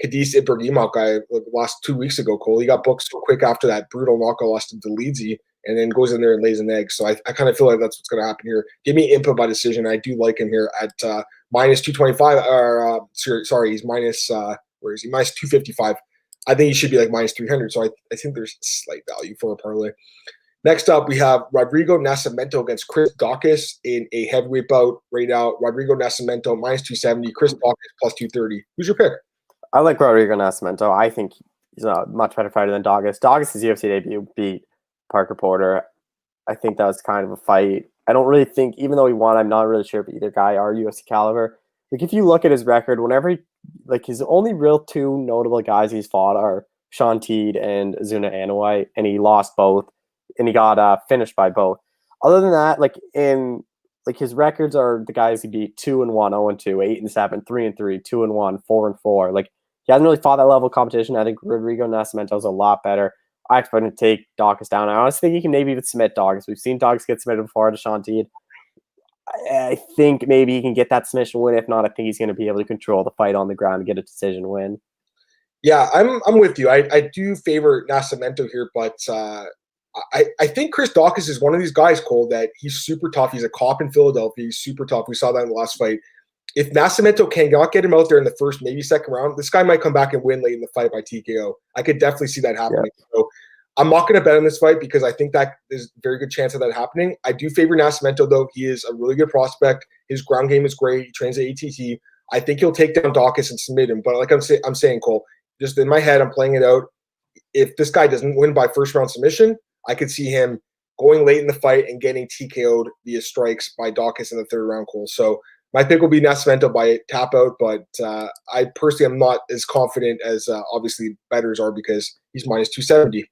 Cadiz Ibrahimov guy last 2 weeks ago, Cole. He got booked so quick after that brutal knockout loss to Deleedsy, and then goes in there and lays an egg. So I kind of feel like that's what's going to happen here. Give me Impa by decision. I do like him here at minus 225. Sorry, he's minus where is he? Minus 255. I think he should be like minus 300. So I think there's slight value for a parlay. Next up, we have Rodrigo Nascimento against Chris Daukaus in a heavyweight bout right now. Rodrigo Nascimento minus 270. Chris Daukaus plus 230. Who's your pick? I like Rodrigo Nascimento. I think he's a much better fighter than Daukaus. Daukaus' UFC debut beat Parker Porter. I think that was kind of a fight. I don't really think, even though he won, I'm not really sure if either guy are UFC caliber. Like, if you look at his record, his only real two notable guys he's fought are Sean Teed and Azuna Anoa'i, and he lost both, and he got finished by both. Other than that, his records are the guys he beat 2-1, 0-2, 8-7, 3-3, 2-1, 4-4. Like, he hasn't really fought that level of competition. I think Rodrigo Nascimento is a lot better. I expect him to take Daukaus down. I honestly think he can maybe even submit Daukaus. We've seen Daukaus get submitted before to Sean Teed. I think maybe he can get that submission win. If not, I think he's going to be able to control the fight on the ground and get a decision win. Yeah, I'm with you. I do favor Nascimento here, but I think Chris Daukaus is one of these guys, Cole, that he's super tough. He's a cop in Philadelphia. He's super tough. We saw that in the last fight. If Nascimento cannot get him out there in the first, maybe second round, this guy might come back and win late in the fight by TKO. I could definitely see that happening. Yeah. So I'm not going to bet on this fight because I think that there's a very good chance of that happening. I do favor Nascimento, though. He is a really good prospect. His ground game is great. He trains at ATT. I think he'll take down Daukaus and submit him. But like I'm saying, Cole, just in my head, I'm playing it out. If this guy doesn't win by first round submission, I could see him going late in the fight and getting TKO'd via strikes by Daukaus in the third round, Cole. So my pick will be Nascimento by tap out, but I personally am not as confident as obviously bettors are because he's minus 270.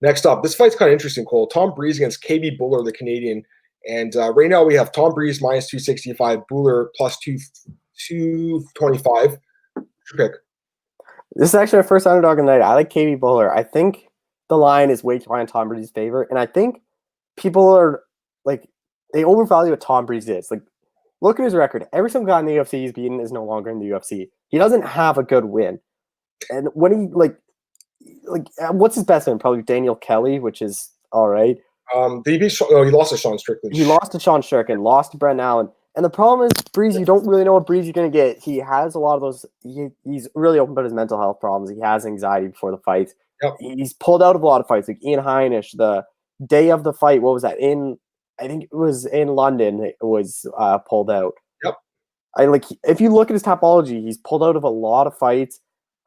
Next up, this fight's kind of interesting, Cole. Tom Breeze against KB Buller, the Canadian. And right now we have Tom Breeze minus 265, Buller plus 225. Pick. This is actually our first underdog of the night. I like KB Buller. I think the line is way too high in Tom Breeze's favor, and I think people are like they overvalue what Tom Breeze is. Like, look at his record. Every single guy in the UFC he's beaten is no longer in the UFC. He doesn't have a good win. And when he what's his best win? Probably Daniel Kelly, which is all right. He lost to Sean Strickland. He lost to Sean Strickland, lost to Brendan Allen. And the problem is, Breeze, you don't really know what Breeze you're going to get. He has a lot of those. He's really open about his mental health problems. He has anxiety before the fights. Yep. He's pulled out of a lot of fights, like Ian Heinisch, the day of the fight. What was that? I think it was in London. It was pulled out. Yep. If you look at his topology, he's pulled out of a lot of fights.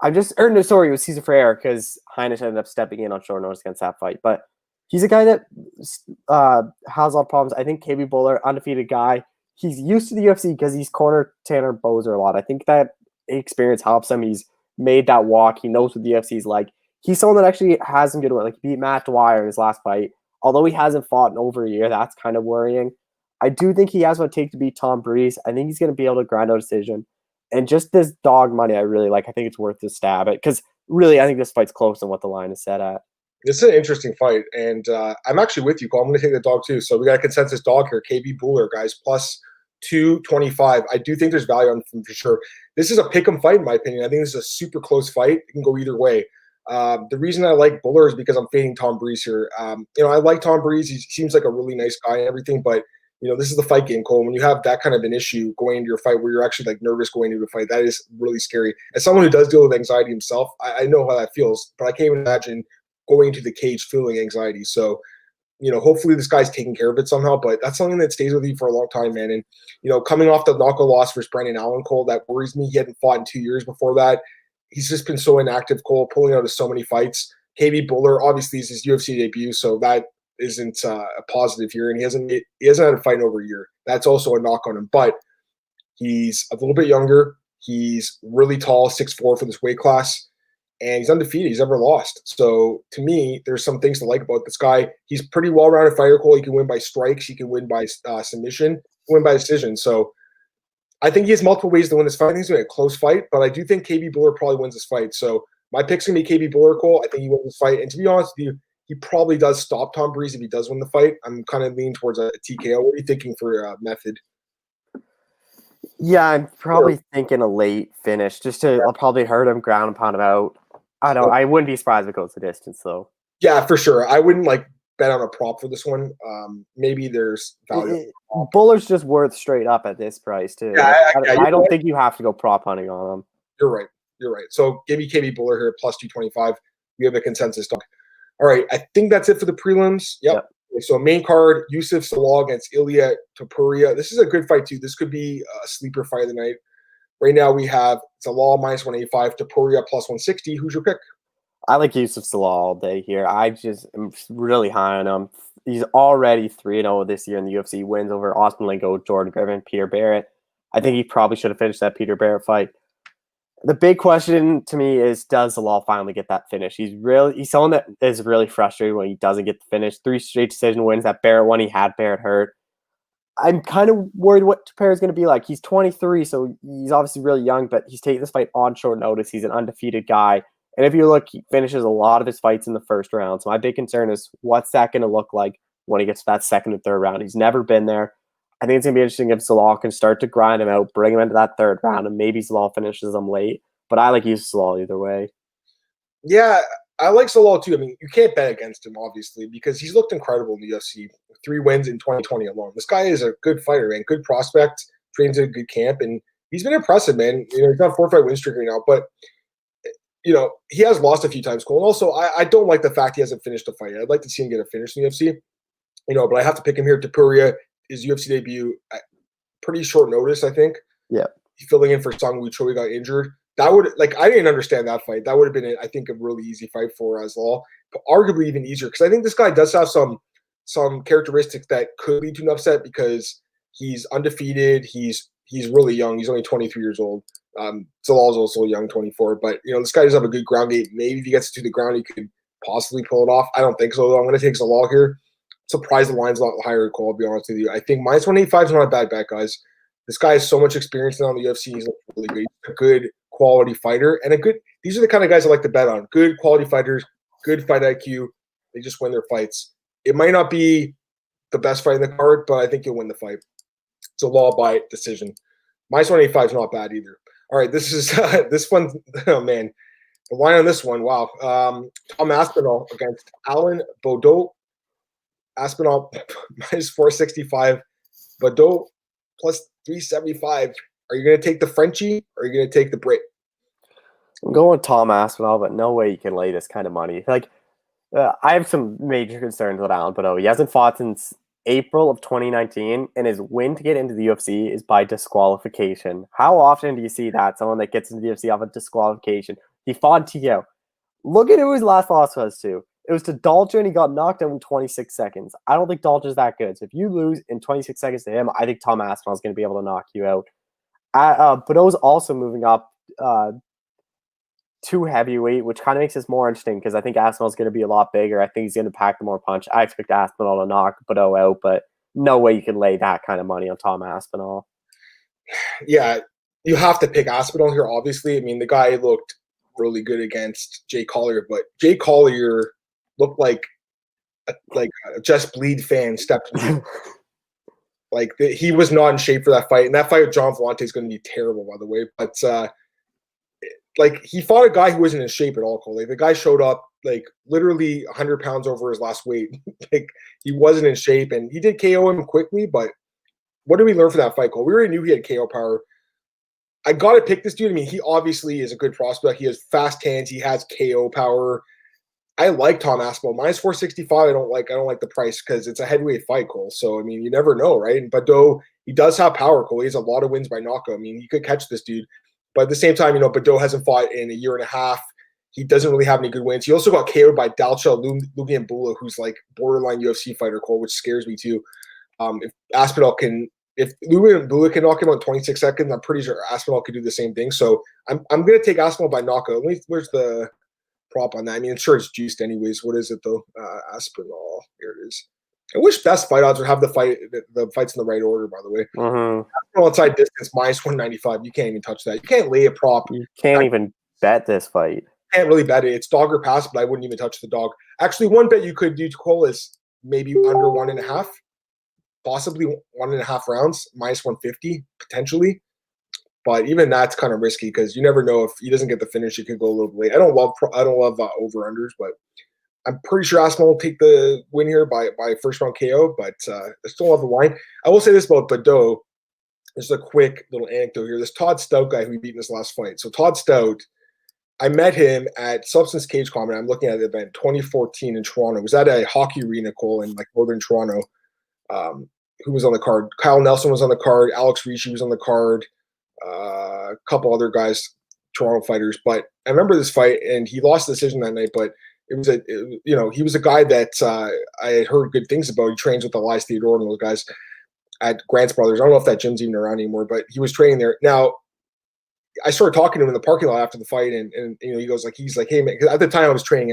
It was Cesar Ferreira because Heinisch ended up stepping in on short notice against that fight. But he's a guy that has a lot of problems. I think KB Buller, undefeated guy. He's used to the UFC because he's cornered Tanner Boser a lot. I think that experience helps him. He's made that walk. He knows what the UFC is like. He's someone that actually has some good work. Like, he beat Matt Dwyer in his last fight. Although he hasn't fought in over a year, that's kind of worrying. I do think he has what it takes to beat Tom Breeze. I think he's going to be able to grind out a decision. And just this dog money, I really like. I think it's worth to stab it. Because really, I think this fight's close on what the line is set at. This is an interesting fight. And I'm actually with you, Cole. I'm going to take the dog too. So we got a consensus dog here. KB Buller, guys, plus 225. I do think there's value on him for sure. This is a pick'em fight, in my opinion. I think this is a super close fight. It can go either way. The reason I like Buller is because I'm fading Tom Breeze here. I like Tom Breeze. He seems like a really nice guy and everything, but this is the fight game, Cole. When you have that kind of an issue going into your fight where you're actually like nervous going into a fight, that is really scary. As someone who does deal with anxiety himself, I know how that feels, but I can't even imagine going into the cage feeling anxiety. So, hopefully this guy's taking care of it somehow, but that's something that stays with you for a long time, man. And, coming off the knockout loss versus Brendan Allen, Cole, that worries me. He hadn't fought in 2 years before that. He's just been so inactive, Cole, pulling out of so many fights. KB Buller, obviously, is his UFC debut, so that isn't a positive here. And he hasn't had a fight in over a year. That's also a knock on him. But he's a little bit younger. He's really tall, 6'4" for this weight class. And he's undefeated. He's never lost. So, to me, there's some things to like about this guy. He's pretty well-rounded fighter, Cole. He can win by strikes. He can win by submission. He can win by decision. So, I think he has multiple ways to win this fight. I think it's going to be a close fight, but I do think KB Buller probably wins this fight. So, my pick's going to be KB Buller, Cole. I think he wins this fight. And to be honest with you, he probably does stop Tom Breeze if he does win the fight. I'm kind of leaning towards a TKO. What are you thinking for method? Yeah, I'm probably thinking a late finish. I'll probably hurt him, ground and pound him out. I don't know. I wouldn't be surprised if it goes the distance, though. Yeah, for sure. I wouldn't bet on a prop for this one. Maybe there's value. Buller's just worth straight up at this price, too. Yeah, I don't think you have to go prop hunting on him. You're right. So give me KB Buller here, plus 225. We have a consensus dog. All right, I think that's it for the prelims. Yep. So main card, Yusuf Salah against Ilya Topuria. This is a good fight, too. This could be a sleeper fight of the night. Right now we have Salah minus 185, Topuria plus 160. Who's your pick? I like Yusuf Salah all day here. I just am really high on him. He's already 3-0 this year in the UFC. Wins over Austin Lingo, Jordan Griffin, Peter Barrett. I think he probably should have finished that Peter Barrett fight. The big question to me is, does Salah finally get that finish? He's someone that is really frustrated when he doesn't get the finish. 3 straight decision wins. That Barrett one, he had Barrett hurt. I'm kind of worried what Perez is going to be like. He's 23, so he's obviously really young, but he's taking this fight on short notice. He's an undefeated guy. And if you look, he finishes a lot of his fights in the first round. So my big concern is, what's that going to look like when he gets to that second and third round? He's never been there. I think it's going to be interesting if Salah can start to grind him out, bring him into that third round, and maybe Salah finishes him late. But I like Yusuf Salah either way. Yeah, I like Salah too. I mean, you can't bet against him, obviously, because he's looked incredible in the UFC. 3 wins in 2020 alone. This guy is a good fighter, man. Good prospect. Trains at a good camp, and he's been impressive, man. He's on a 4-fight win streak right now, but he has lost a few times, Cole. And also, I don't like the fact he hasn't finished a fight. I'd like to see him get a finish in the UFC. But I have to pick him here. Topuria, his UFC debut, at pretty short notice, I think. Yeah. He's filling in for Sung Woo Choi, who got injured. That would I didn't understand that fight. That would have been, I think, a really easy fight for Salah, but arguably even easier because I think this guy does have some characteristics that could lead to an upset because he's undefeated. He's really young. He's only 23 years old. Salah's also young, 24. But this guy does have a good ground game. Maybe if he gets to the ground, he could possibly pull it off. I don't think so, though. I'm going to take Salah here. Surprised the line's a lot higher, Cole, I'll be honest with you. I think minus 185 is not a bad bet, guys. This guy has so much experience now in the UFC. He's really good. He's a good quality fighter and these are the kind of guys I like to bet on. Good quality fighters, good fight IQ. They just win their fights. It might not be the best fight in the card, but I think he'll win the fight. It's a law by decision. -185 is not bad either. All right, this is this one. Oh man, the line on this one. Wow. Tom Aspinall against Alan Baudot. Aspinall -465. Baudot +375. Are you going to take the Frenchie or are you going to take the Brit? I'm going with Tom Aspinall, but no way you can lay this kind of money. Like, I have some major concerns with Alan Baudot. He hasn't fought since April of 2019, and his win to get into the UFC is by disqualification. How often do you see that? Someone that gets into the UFC off a disqualification. He fought TKO. Look at who his last loss was to. It was to Dalcha, and he got knocked out in 26 seconds. I don't think Dalcha's that good. So if you lose in 26 seconds to him, I think Tom Aspinall is going to be able to knock you out. Baudot's also moving up to heavyweight, which kind of makes this more interesting because I think Aspinall's going to be a lot bigger. I think he's going to pack the more punch. I expect Aspinall to knock Baudot out, but no way you can lay that kind of money on Tom Aspinall. Yeah, you have to pick Aspinall here, obviously. I mean, the guy looked really good against Jay Collier, but Jay Collier looked like a Just Bleed fan stepped in. He was not in shape for that fight. And that fight with John Vellante is going to be terrible, by the way. But he fought a guy who wasn't in shape at all, Cole. Like, the guy showed up literally 100 pounds over his last weight. He wasn't in shape, and he did KO him quickly. But what did we learn from that fight, Cole? We already knew he had KO power. I got to pick this dude. I mean, he obviously is a good prospect. He has fast hands. He has KO power. I like Tom Aspinall. -465, I don't like the price because it's a heavyweight fight, Cole. So, I mean, you never know, right? And Baudot, he does have power, Cole. He has a lot of wins by knockout. I mean, he could catch this dude. But at the same time, Baudot hasn't fought in a year and a half. He doesn't really have any good wins. He also got KO'd by Dalcha Lugiambula, who's borderline UFC fighter, Cole, which scares me too. If Lugiambula can knock him on 26 seconds, I'm pretty sure Aspinall could do the same thing. So I'm going to take Aspinall by knockout. Where's the prop on that? I mean, I'm sure it's juiced anyways. What is it though? Aspinall. Here it is. I wish best fight odds would have the fights in the right order, by the way. Aspinall inside distance -195. You can't even touch that. You can't lay a prop. You can't even bet this fight. Can't really bet it. It's dog or pass, but I wouldn't even touch the dog. Actually, one bet you could do, Cole, is maybe under 1.5, possibly 1.5 rounds, -150 potentially. But even that's kind of risky because you never know if he doesn't get the finish. It could go a little late. I don't love over unders, but I'm pretty sure Aspinall will take the win here by first round KO. But I still love the line. I will say this about Baudot. There's a quick little anecdote here. This Todd Stout guy who he beat in his last fight. So Todd Stout, I met him at Substance Cage Combat. I'm looking at the event 2014 in Toronto. It was at a hockey arena, Cole, in northern Toronto. Who was on the card? Kyle Nelson was on the card. Alex Ricci was on the card. A couple other guys, Toronto fighters. But I remember this fight, and he lost the decision that night. But he was a guy that I had heard good things about. He trains with Elias Theodore and those guys at Grant's Brothers. I don't know if that gym's even around anymore, but he was training there. Now, I started talking to him in the parking lot after the fight, and he goes he's like, hey man, 'cause at the time I was training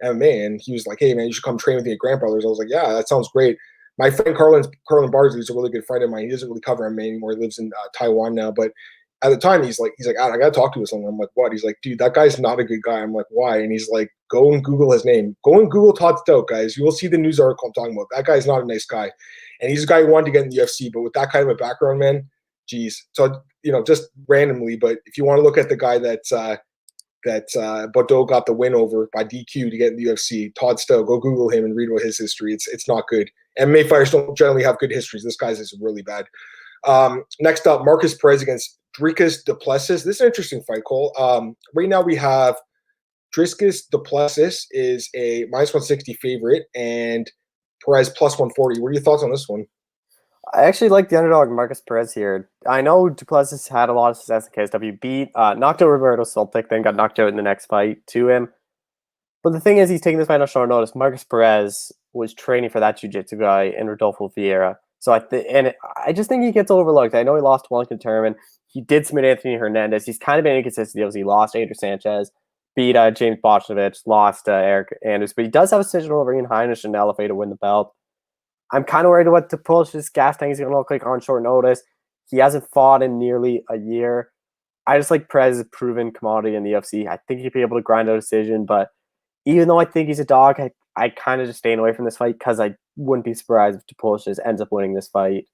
MMA, and he was like, hey man, you should come train with me at Grant Brothers. I was like, yeah, that sounds great. My friend Carlin Bardsley is a really good friend of mine. He doesn't really cover MMA anymore. He lives in Taiwan now, but at the time he's like, I gotta talk to you something. I'm like, what? He's like, dude, that guy's not a good guy. I'm like, why? And he's like, go and Google his name. Go and Google Todd Stout, guys. You will see the news article I'm talking about. That guy's not a nice guy, and he's a guy who wanted to get in the UFC, but with that kind of a background, man, geez. So just randomly, but if you want to look at the guy that Baudot got the win over by DQ to get in the UFC, Todd Stout, go Google him and read about his history. It's not good. MMA fighters don't generally have good histories. This guy's is really bad. Next up, Marcus Perez against Dricus Du Plessis. This is an interesting fight, Cole. Right now we have Dricus Du Plessis is a -160 favorite and Perez +140. What are your thoughts on this one? I actually like the underdog Marcus Perez here. I know Du Plessis had a lot of success in KSW. Knocked out Roberto Soltic, then got knocked out in the next fight to him. But the thing is, he's taking this fight on short notice. Marcus Perez was training for that jiu-jitsu guy in Rodolfo Vieira. So I just think he gets overlooked. I know he lost to Wellington Turman. He did submit Anthony Hernandez. He's kind of been inconsistent. He lost to Andrew Sanchez, beat James Bochnovich, lost Eric Andrews. But he does have a decision over Ian Heinisch and LFA to win the belt. I'm kind of worried what to push this gas tank is going to look like on short notice. He hasn't fought in nearly a year. I just like Perez's proven commodity in the UFC. I think he'd be able to grind out a decision, but even though I think he's a dog, I I kind of just staying away from this fight because I wouldn't be surprised if Topolsky just ends up winning this fight.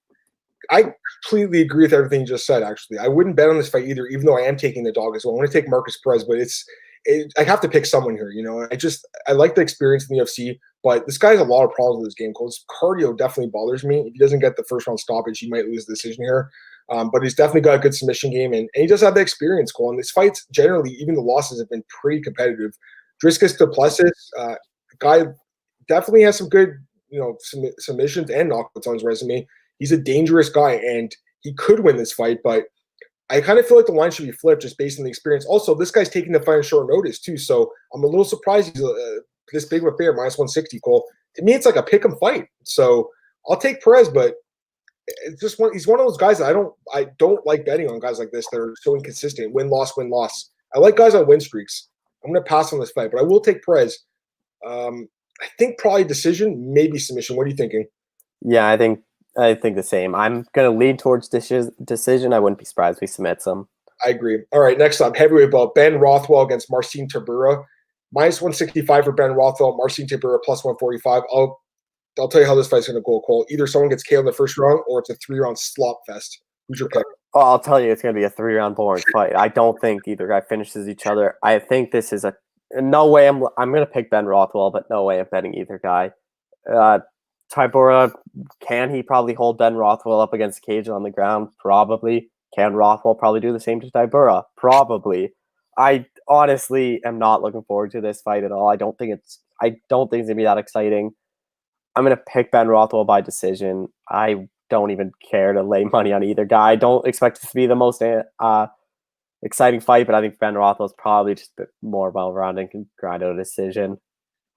I completely agree with everything you just said, actually. I wouldn't bet on this fight either, even though I am taking the dog as well. I want to take Marcus Perez, but I have to pick someone here, you know. I like the experience in the UFC, but this guy has a lot of problems with this game. His cardio definitely bothers me. If he doesn't get the first round stoppage, he might lose the decision here. But he's definitely got a good submission game, and he does have the experience, Cole. And these fights, generally, even the losses have been pretty competitive. Dricus du Plessis, guy definitely has some good, you know, submissions and knockouts on his resume. He's a dangerous guy, and he could win this fight, but I kind of feel like the line should be flipped just based on the experience. Also, this guy's taking the fight on short notice, too, so I'm a little surprised he's this big of a favorite, minus 160, Cole. To me, it's like a pick-em fight, so I'll take Perez, but it's just he's one of those guys that I don't like betting on guys like this that are so inconsistent, win-loss, win-loss. I like guys on win streaks. I'm going to pass on this fight, but I will take Perez. I think probably decision, maybe submission. What are you thinking? Yeah, I think the same. I'm going to lean towards decision. I wouldn't be surprised if he submits him. I agree. All right, next up, heavyweight bout, Ben Rothwell against Marcin Tybura. Minus 165 for Ben Rothwell, Marcin Tybura plus 145. I'll tell you how this fight's going to go, Cole. Either someone gets KO'd in the first round or it's a 3-round slop fest. Who's your pick? Oh, I'll tell you, it's going to be a 3-round boring fight. I don't think either guy finishes each other. I think this is no way I'm going to pick Ben Rothwell, but no way I'm betting either guy. Tybura, can he probably hold Ben Rothwell up against the cage on the ground? Probably. Can Rothwell probably do the same to Tybura? Probably. I honestly am not looking forward to this fight at all. I don't think it's going to be that exciting. I'm going to pick Ben Rothwell by decision. I don't even care to lay money on either guy. I don't expect this to be the most exciting fight, but I think Ben Rothwell is probably just a bit more well-rounded and can grind out a decision.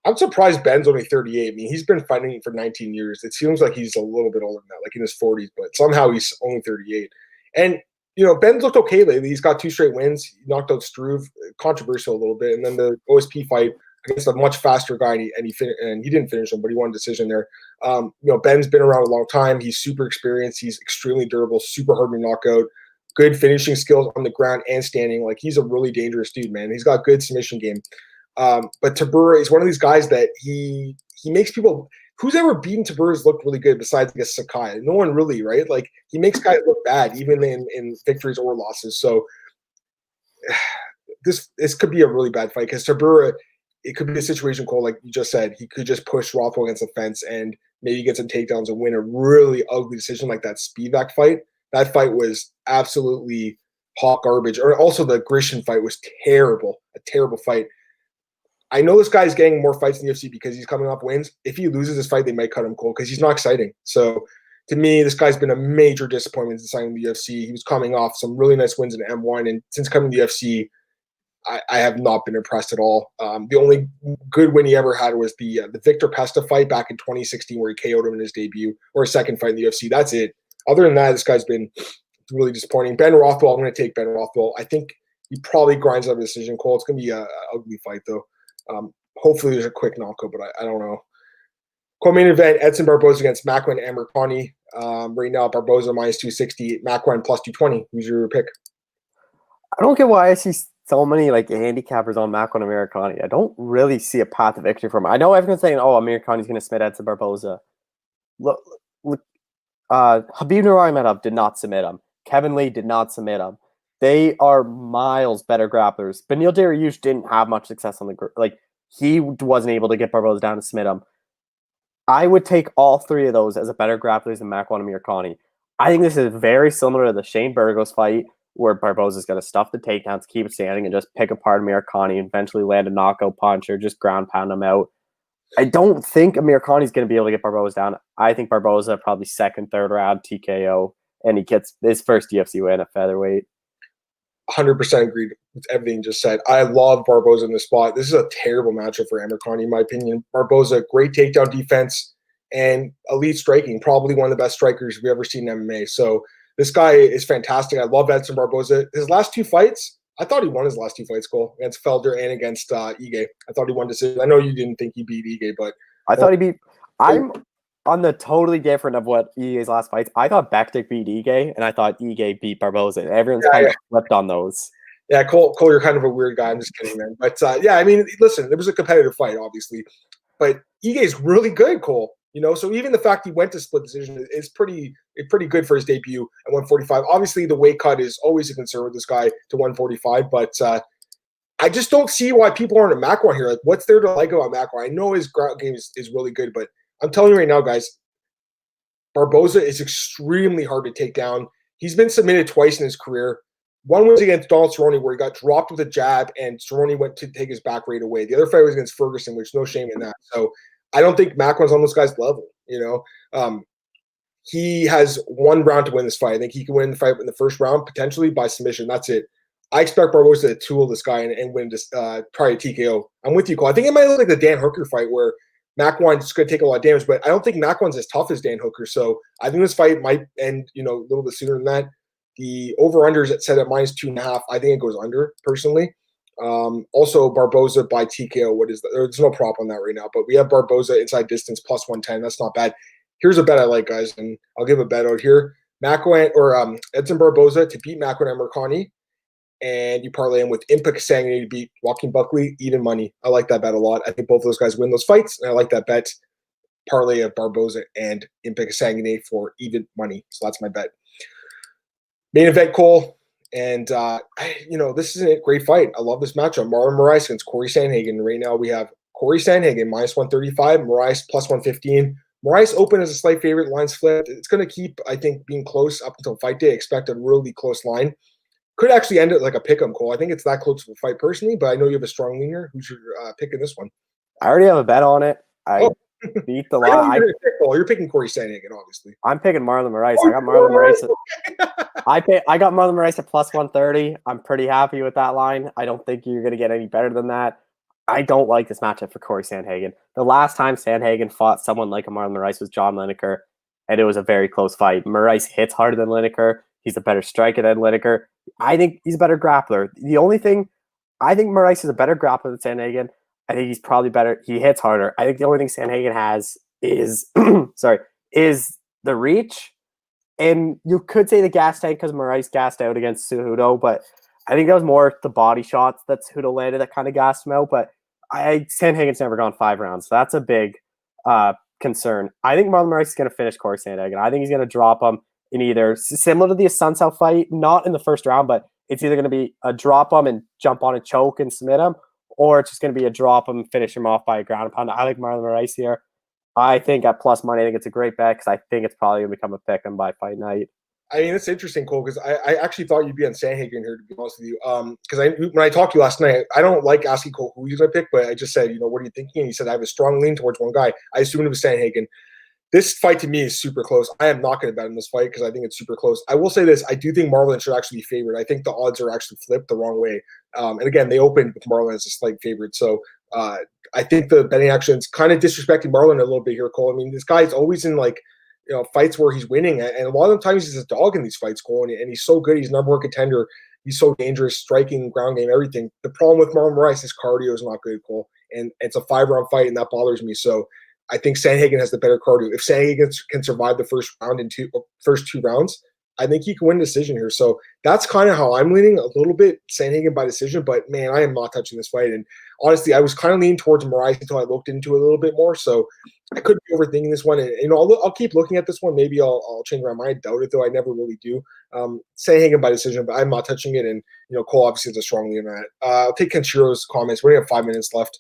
I'm surprised Ben's only 38. I mean, he's been fighting for 19 years. It seems like he's a little bit older than that, like in his 40s, but somehow he's only 38. And, you know, Ben's looked okay lately. He's got 2 straight wins. He knocked out Struve, controversial a little bit. And then the OSP fight against a much faster guy, and he didn't finish him, but he won a decision there. You know, Ben's been around a long time. He's super experienced. He's extremely durable, super hard to knock out. Good finishing skills on the ground and standing. Like, he's a really dangerous dude, man. He's got good submission game. But Tybura is one of these guys that he makes people – who's ever beaten Tybura's looked really good besides, I guess, Sakai? No one really, right? Like, he makes guys look bad even in victories or losses. So this could be a really bad fight because Tybura – it could be a situation, Cole, like you just said. He could just push Rothwell against the fence and maybe get some takedowns and win a really ugly decision like that Spivak fight. That fight was absolutely hot garbage. Or also the Grishin fight was terrible, a terrible fight. I know this guy's getting more fights in the UFC because he's coming off wins. If he loses this fight, they might cut him, Cole, because he's not exciting. So to me, this guy's been a major disappointment in signing the UFC. He was coming off some really nice wins in M1, and since coming to the UFC, I have not been impressed at all. The only good win he ever had was the Victor Pesta fight back in 2016 where he KO'd him in his debut, or his second fight in the UFC. That's it. Other than that, this guy's been really disappointing. Ben Rothwell, I'm going to take Ben Rothwell. I think he probably grinds out a decision, Cole. It's going to be an ugly fight, though. Hopefully there's a quick knockout, but I don't know. Co-main event, Edson Barboza against Makwan Amirkhani. Right now, Barboza minus 260, Makwan plus 220. Who's your pick? I don't get why I see so many like handicappers on Makwan Amirkhani. I don't really see a path to victory for him. I know everyone's saying, "Oh, Amirkhani's going to submit Edson Barboza." Look, Habib Nurmagomedov did not submit him. Kevin Lee did not submit him. They are miles better grapplers. Beneil Dariush didn't have much success on the he wasn't able to get Barboza down to submit him. I would take all 3 of those as a better grapplers than Makwan Amirkhani. I think this is very similar to the Shane Burgos fight, where Barboza's going to stuff the takedowns, keep it standing, and just pick apart Amirkhani and eventually land a knockout punch or just ground pound him out. I don't think Amirkhani's going to be able to get Barboza down. I think Barboza probably second, third round TKO, and he gets his first UFC win at featherweight. 100% agreed with everything you just said. I love Barboza in this spot. This is a terrible matchup for Amirkhani, in my opinion. Barboza, great takedown defense and elite striking. Probably one of the best strikers we've ever seen in MMA. So this guy is fantastic. I love Edson Barboza. His last 2 fights, I thought he won his last 2 fights, Cole, against Felder and against Ige. I thought he won decision. I know you didn't think he beat Ige, but I thought he beat. I'm on the totally different of what Ige's last fights. I thought Bektic beat Ige, and I thought Ige beat Barboza. Everyone's kind of flipped on those. Yeah, Cole, you're kind of a weird guy. I'm just kidding, man. But yeah, I mean, listen, it was a competitive fight, obviously, but Ige is really good, Cole. So even the fact he went to split decision is pretty good for his debut at 145. Obviously, the weight cut is always a concern with this guy to 145, but I just don't see why people aren't at Macron here. Like, what's there to like about Macron? I know his ground game is really good, but I'm telling you right now, guys, Barboza is extremely hard to take down. He's been submitted twice in his career. One was against Donald Cerrone, where he got dropped with a jab, and Cerrone went to take his back right away. The other fight was against Ferguson, which no shame in that. So I don't think Macron's on this guy's level. He has one round to win this fight. I think he can win the fight in the first round, potentially by submission. That's it. I expect Barboza to tool this guy and win this probably a TKO. I'm with you, Cole. I think it might look like the Dan Hooker fight where Macron's going to take a lot of damage, but I don't think Macron's as tough as Dan Hooker. So I think this fight might end, a little bit sooner than that. The over-under is set at -2.5. I think it goes under, personally. Also, Barboza by TKO. What is that? There's no prop on that right now, but we have Barboza inside distance plus 110. That's not bad. Here's a bet I like, guys, and I'll give a bet out here. Macron or Edson Barboza to beat Macron and Mercani, and you parlay him with Impa Kasanganay to beat Joaquin Buckley, even money. I like that bet a lot. I think both of those guys win those fights, and I like that bet. Parlay of Barboza and Impa Kasanganay for even money. So that's my bet. Main event, Cole. And, this is a great fight. I love this matchup. Marlon Moraes against Cory Sandhagen. Right now we have Cory Sandhagen -135, Moraes +115. Moraes open as a slight favorite. Line's flipped. It's going to keep, I think, being close up until fight day. Expect a really close line. Could actually end it like a pick-em, Cole. I think it's that close of a fight personally, but I know you have a strong leaner. Who's your pick in this one? I already have a bet on it. I beat the line. You're picking Cory Sandhagen, obviously. I'm picking Marlon Moraes. I got Marlon Moraes. I got Marlon Moraes at +130. I'm pretty happy with that line. I don't think you're going to get any better than that. I don't like this matchup for Cory Sandhagen. The last time Sandhagen fought someone like a Marlon Moraes was John Lineker, and it was a very close fight. Moraes hits harder than Lineker. He's a better striker than Lineker. I think he's a better grappler. The only thing, I think Moraes is a better grappler than Sandhagen. I think he's probably better. He hits harder. I think the only thing Sandhagen has is, is the reach. And you could say the gas tank because Moraes gassed out against Cejudo, but I think that was more the body shots that Cejudo landed that kind of gassed him out. But Sandhagen's never gone 5 rounds. So that's a big concern. I think Marlon Moraes is going to finish Cory Sandhagen. I think he's going to drop him in either similar to the Assunção fight, not in the first round, but it's either going to be a drop him and jump on and choke and submit him, or it's just going to be a drop him and finish him off by a ground and pound. I like Marlon Moraes here. I think at plus money, I think it's a great bet because I think it's probably going to become a pick and by fight night. I mean, it's interesting, Cole, because I actually thought you'd be on Sandhagen here, to be honest with you. Because when I talked to you last night, I don't like asking Cole who he's going to pick, but I just said, what are you thinking? And he said, I have a strong lean towards one guy. I assumed it was Sandhagen. This fight to me is super close. I am not going to bet on this fight because I think it's super close. I will say this. I do think Marlon should actually be favored. I think the odds are actually flipped the wrong way. And again, they opened with Marlon as a slight favorite. So I think the betting action is kind of disrespecting Marlon a little bit here, Cole. I mean, this guy's always in fights where he's winning. And a lot of the times he's a dog in these fights, Cole. And he's so good. He's number one contender. He's so dangerous, striking, ground game, everything. The problem with Marlon Moraes is cardio is not good, Cole. And it's a 5-round fight, and that bothers me. So I think Sandhagen has the better cardio. If Sandhagen can survive the first two rounds, I think he can win a decision here. So that's kind of how I'm leaning, a little bit Sandhagen by decision. But, man, I am not touching this fight. And, honestly, I was kind of leaning towards Moraes until I looked into it a little bit more. So I could be overthinking this one. And I'll keep looking at this one. Maybe I'll change my mind. I doubt it, though. I never really do. Sandhagen by decision, but I'm not touching it. And, Cole obviously is a strong lean on that. I'll take Kenshiro's comments. We only have 5 minutes left.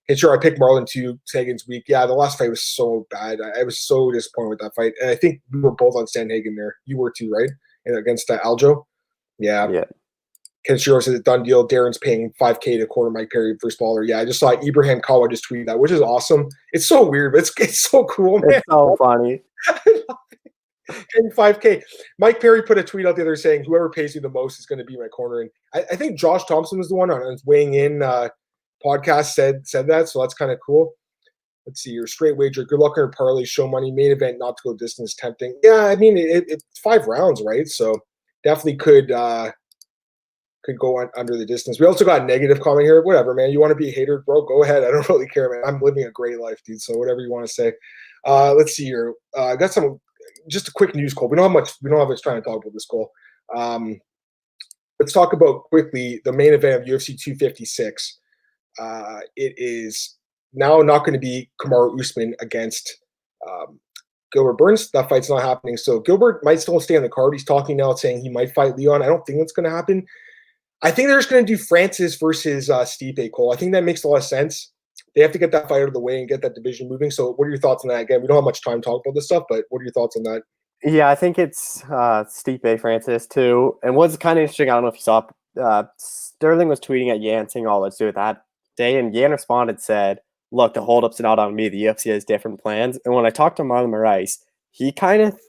And sure, I picked Marlon too. Sandhagen's weak. Yeah, the last fight was so bad. I was so disappointed with that fight. And I think we were both on Sandhagen there. You were too, right? And against Aljo? Yeah. Kenshiro said it's done deal. Darren's paying $5K to corner Mike Perry first baller. Yeah, I just saw Ibrahim Kawa just tweet that, which is awesome. It's so weird, but it's so cool, man. It's so funny. Paying $5K. Mike Perry put a tweet out the other saying, whoever pays you the most is going to be my corner. And I think Josh Thompson was the one on his weighing in podcast said that, so that's kind of cool. Let's see your straight wager. Good luck on your parlay. Show money. Main event. Not to go distance. Tempting. Yeah, I mean it's 5 rounds, right? So definitely could go on under the distance. We also got a negative comment here. Whatever, man. You want to be a hater, bro? Go ahead. I don't really care, man. I'm living a great life, dude. So whatever you want to say. Let's see here. I got some just a quick news, Cole. We don't have much time to talk about this, Cole. Let's talk about quickly the main event of UFC 256. It is now not going to be Kamaru Usman against Gilbert Burns. That fight's not happening. So Gilbert might still stay on the card. He's talking now saying he might fight Leon. I don't think that's going to happen. I think they're just going to do Francis versus Stipe, Cole. I think that makes a lot of sense. They have to get that fight out of the way and get that division moving. So what are your thoughts on that? Again, we don't have much time to talk about this stuff, but what are your thoughts on that? Yeah, I think it's Stipe Francis too. And what's kind of interesting, I don't know if you saw, Sterling was tweeting at Yan saying, "Oh, let's do it that day." And Yan responded, said, "Look, the holdup's not on me. The UFC has different plans." And when I talked to Marlon Moraes, he kind of,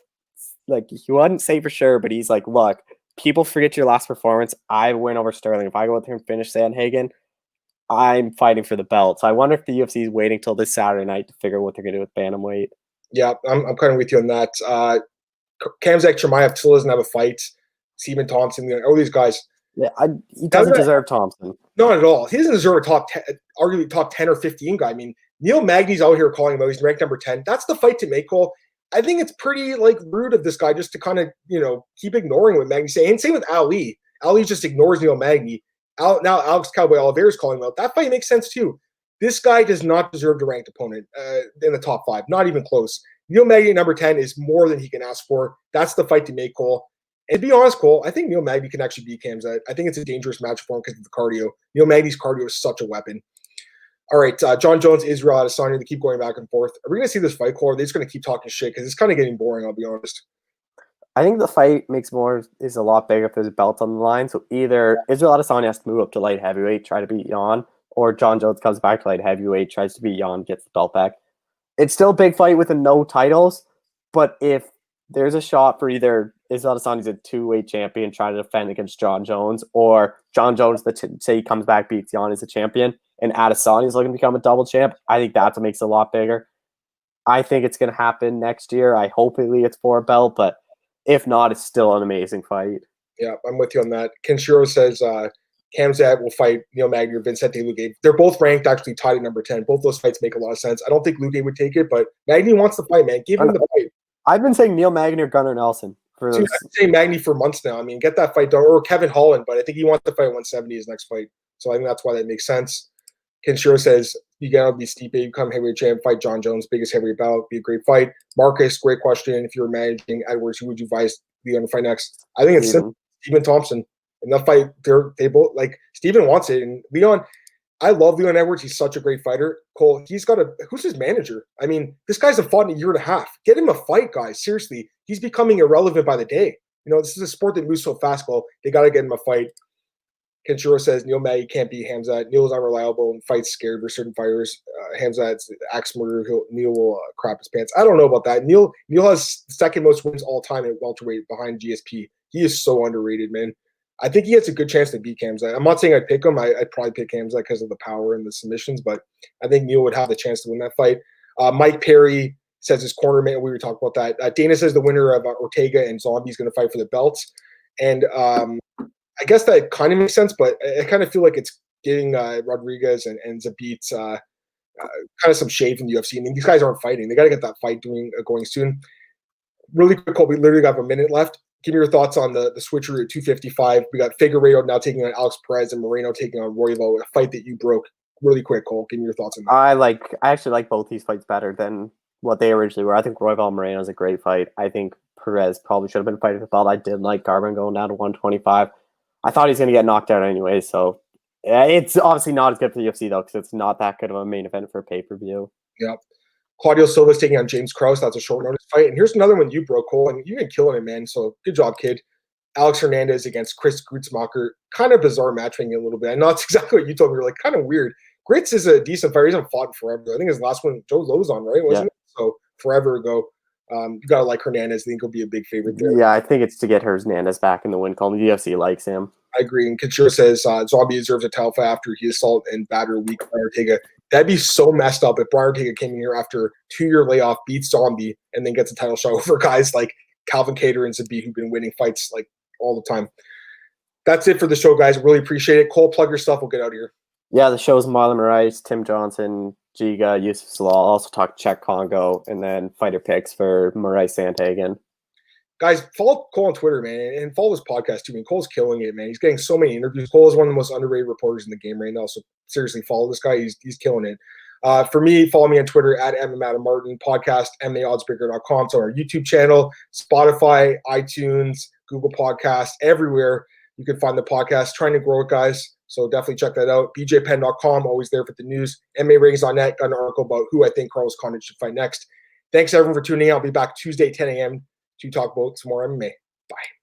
like, he wouldn't say for sure, but he's like, "Look, people forget your last performance. I win over Sterling. If I go out there and finish Sandhagen, I'm fighting for the belt." So I wonder if the UFC is waiting till this Saturday night to figure out what they're going to do with bantamweight. Yeah, I'm kind of with you on that. Khamzat Chimaev still doesn't have a fight. Stephen Thompson, all these guys. Yeah, he doesn't deserve Thompson. Not at all. He doesn't deserve a top 10, arguably top 10 or 15 guy. I mean, Neil Magny's out here calling him out. He's ranked number 10. That's the fight to make, Cole. I think it's pretty rude of this guy just to kind of, keep ignoring what Magny's saying. And same with Ali. Ali just ignores Neil Magny. Now Alex Cowboy Oliveira's calling him out. That fight makes sense too. This guy does not deserve the ranked opponent in the top 5. Not even close. Neil Magny at number 10 is more than he can ask for. That's the fight to make, Cole. And to be honest, Cole, I think Neil Magny can actually beat Khamzat. I think it's a dangerous match for him because of the cardio. Neil Magny's cardio is such a weapon. All right, John Jones, Israel Adesanya, they keep going back and forth. Are we going to see this fight, Cole? Or are they just going to keep talking shit? Because it's kind of getting boring, I'll be honest. I think the fight is a lot bigger if there's a belt on the line. So either Israel Adesanya has to move up to light heavyweight, try to beat Jan, or John Jones comes back to light heavyweight, tries to beat Jan, gets the belt back. It's still a big fight with no titles, but if there's a shot for either Israel Adesanya's a two-weight champion trying to defend against John Jones, or John Jones, say he comes back, beats Jan as a champion, and Adesanya is looking to become a double champ, I think that's what makes it a lot bigger. I think it's going to happen next year. I hope it's for a belt, but if not, it's still an amazing fight. Yeah, I'm with you on that. Kenshiro says Khamzat will fight Neil Magny or Vincente Luque. They're both ranked actually tied at number 10. Both those fights make a lot of sense. I don't think Luque would take it, but Magny wants the fight, man. Give him the fight. I've been saying Neil Magny or Gunnar Nelson. Dude, I've been saying Magny for months now. I mean, get that fight done. Or Kevin Holland, but I think he wants to fight 170 his next fight. So I think that's why that makes sense. Kenshiro says, you got to be Stipe, become heavyweight champ, fight John Jones, biggest heavyweight bout, be a great fight. Marcus, great question. If you're managing Edwards, who would you advise Leon to fight next? I think it's Stephen Thompson. And that fight, they both, Stephen wants it. And Leon, I love Leon Edwards. He's such a great fighter. Cole, who's his manager? I mean, this guy's fought in a year and a half. Get him a fight, guys. Seriously. He's becoming irrelevant by the day. This is a sport that moves so fast, Cole. They got to get him a fight. Kenshiro says Neil Magny can't beat Khamzat. Neil is unreliable and fights scared for certain fighters. Khamzat's axe murderer. Neil will crap his pants. I don't know about that. Neil has the second most wins all time at welterweight behind GSP. He is so underrated, man. I think he has a good chance to beat Khamzat. I'm not saying I'd pick him. I'd probably pick Khamzat because of the power and the submissions, but I think Neil would have the chance to win that fight. Mike Perry says his cornerman. We were talking about that. Dana says the winner of Ortega and Zombie is going to fight for the belts. And I guess that kind of makes sense, but I kind of feel like it's giving Rodriguez and Zabit kind of some shade from the UFC. I mean, these guys aren't fighting. They got to get that fight going soon. Really quick, Cole, we literally got a minute left. Give me your thoughts on the switcheroo at 255. We got Figueiredo now taking on Alex Perez and Moreno taking on Royval, a fight that you broke. Really quick, Cole. Give me your thoughts on that. I actually like both these fights better than what they originally were. I think Royval and Moreno is a great fight. I think Perez probably should have been fighting the belt. I did like Garvin going down to 125. I thought he's going to get knocked out anyway, so it's obviously not as good for the UFC, though, because it's not that good of a main event for a pay-per-view. Yeah. Claudio Silva's taking on James Krause. That's a short notice fight. And here's another one you broke, Cole, and you've been killing it, man, so good job, kid. Alex Hernandez against Chris Gruetzemacher. Kind of bizarre matching a little bit. I know that's exactly what you told me. You're kind of weird. Grits is a decent fighter. He hasn't fought forever. I think his last one, Joe Lozon, right? Wasn't it? So forever ago. You got to like Hernandez. I think he'll be a big favorite there. Yeah, I think it's to get Hernandez back in the win column. The UFC likes him. I agree. And Couture says Zombie deserves a title fight after he assault and batter weak Brian Ortega. That'd be so messed up if Brian Ortega came in here after a 2-year layoff, beats Zombie, and then gets a title shot over guys like Calvin Kattar and Zabit who've been winning fights all the time. That's it for the show, guys. Really appreciate it. Cole, plug your stuff. We'll get out of here. Yeah, the show's Marlon Moraes, Tim Johnson, Giga, Yusuf Salal. Also talk Czech Congo, and then fighter picks for Moraes Sandhagen. Guys, follow Cole on Twitter, man, and follow his podcast too. I mean, Cole's killing it, man. He's getting so many interviews. Cole is one of the most underrated reporters in the game right now. So seriously, follow this guy. He's killing it. For me, follow me on Twitter at MMAOB podcast, MMAOddsbreaker.com. So our YouTube channel, Spotify, iTunes, Google Podcasts, everywhere you can find the podcast. Trying to grow it, guys. So definitely check that out. BJPenn.com, always there for the news. MMARatings.net, got an article about who I think Carlos Condit should fight next. Thanks, everyone, for tuning in. I'll be back Tuesday, 10 a.m. to talk about some more MMA. Bye.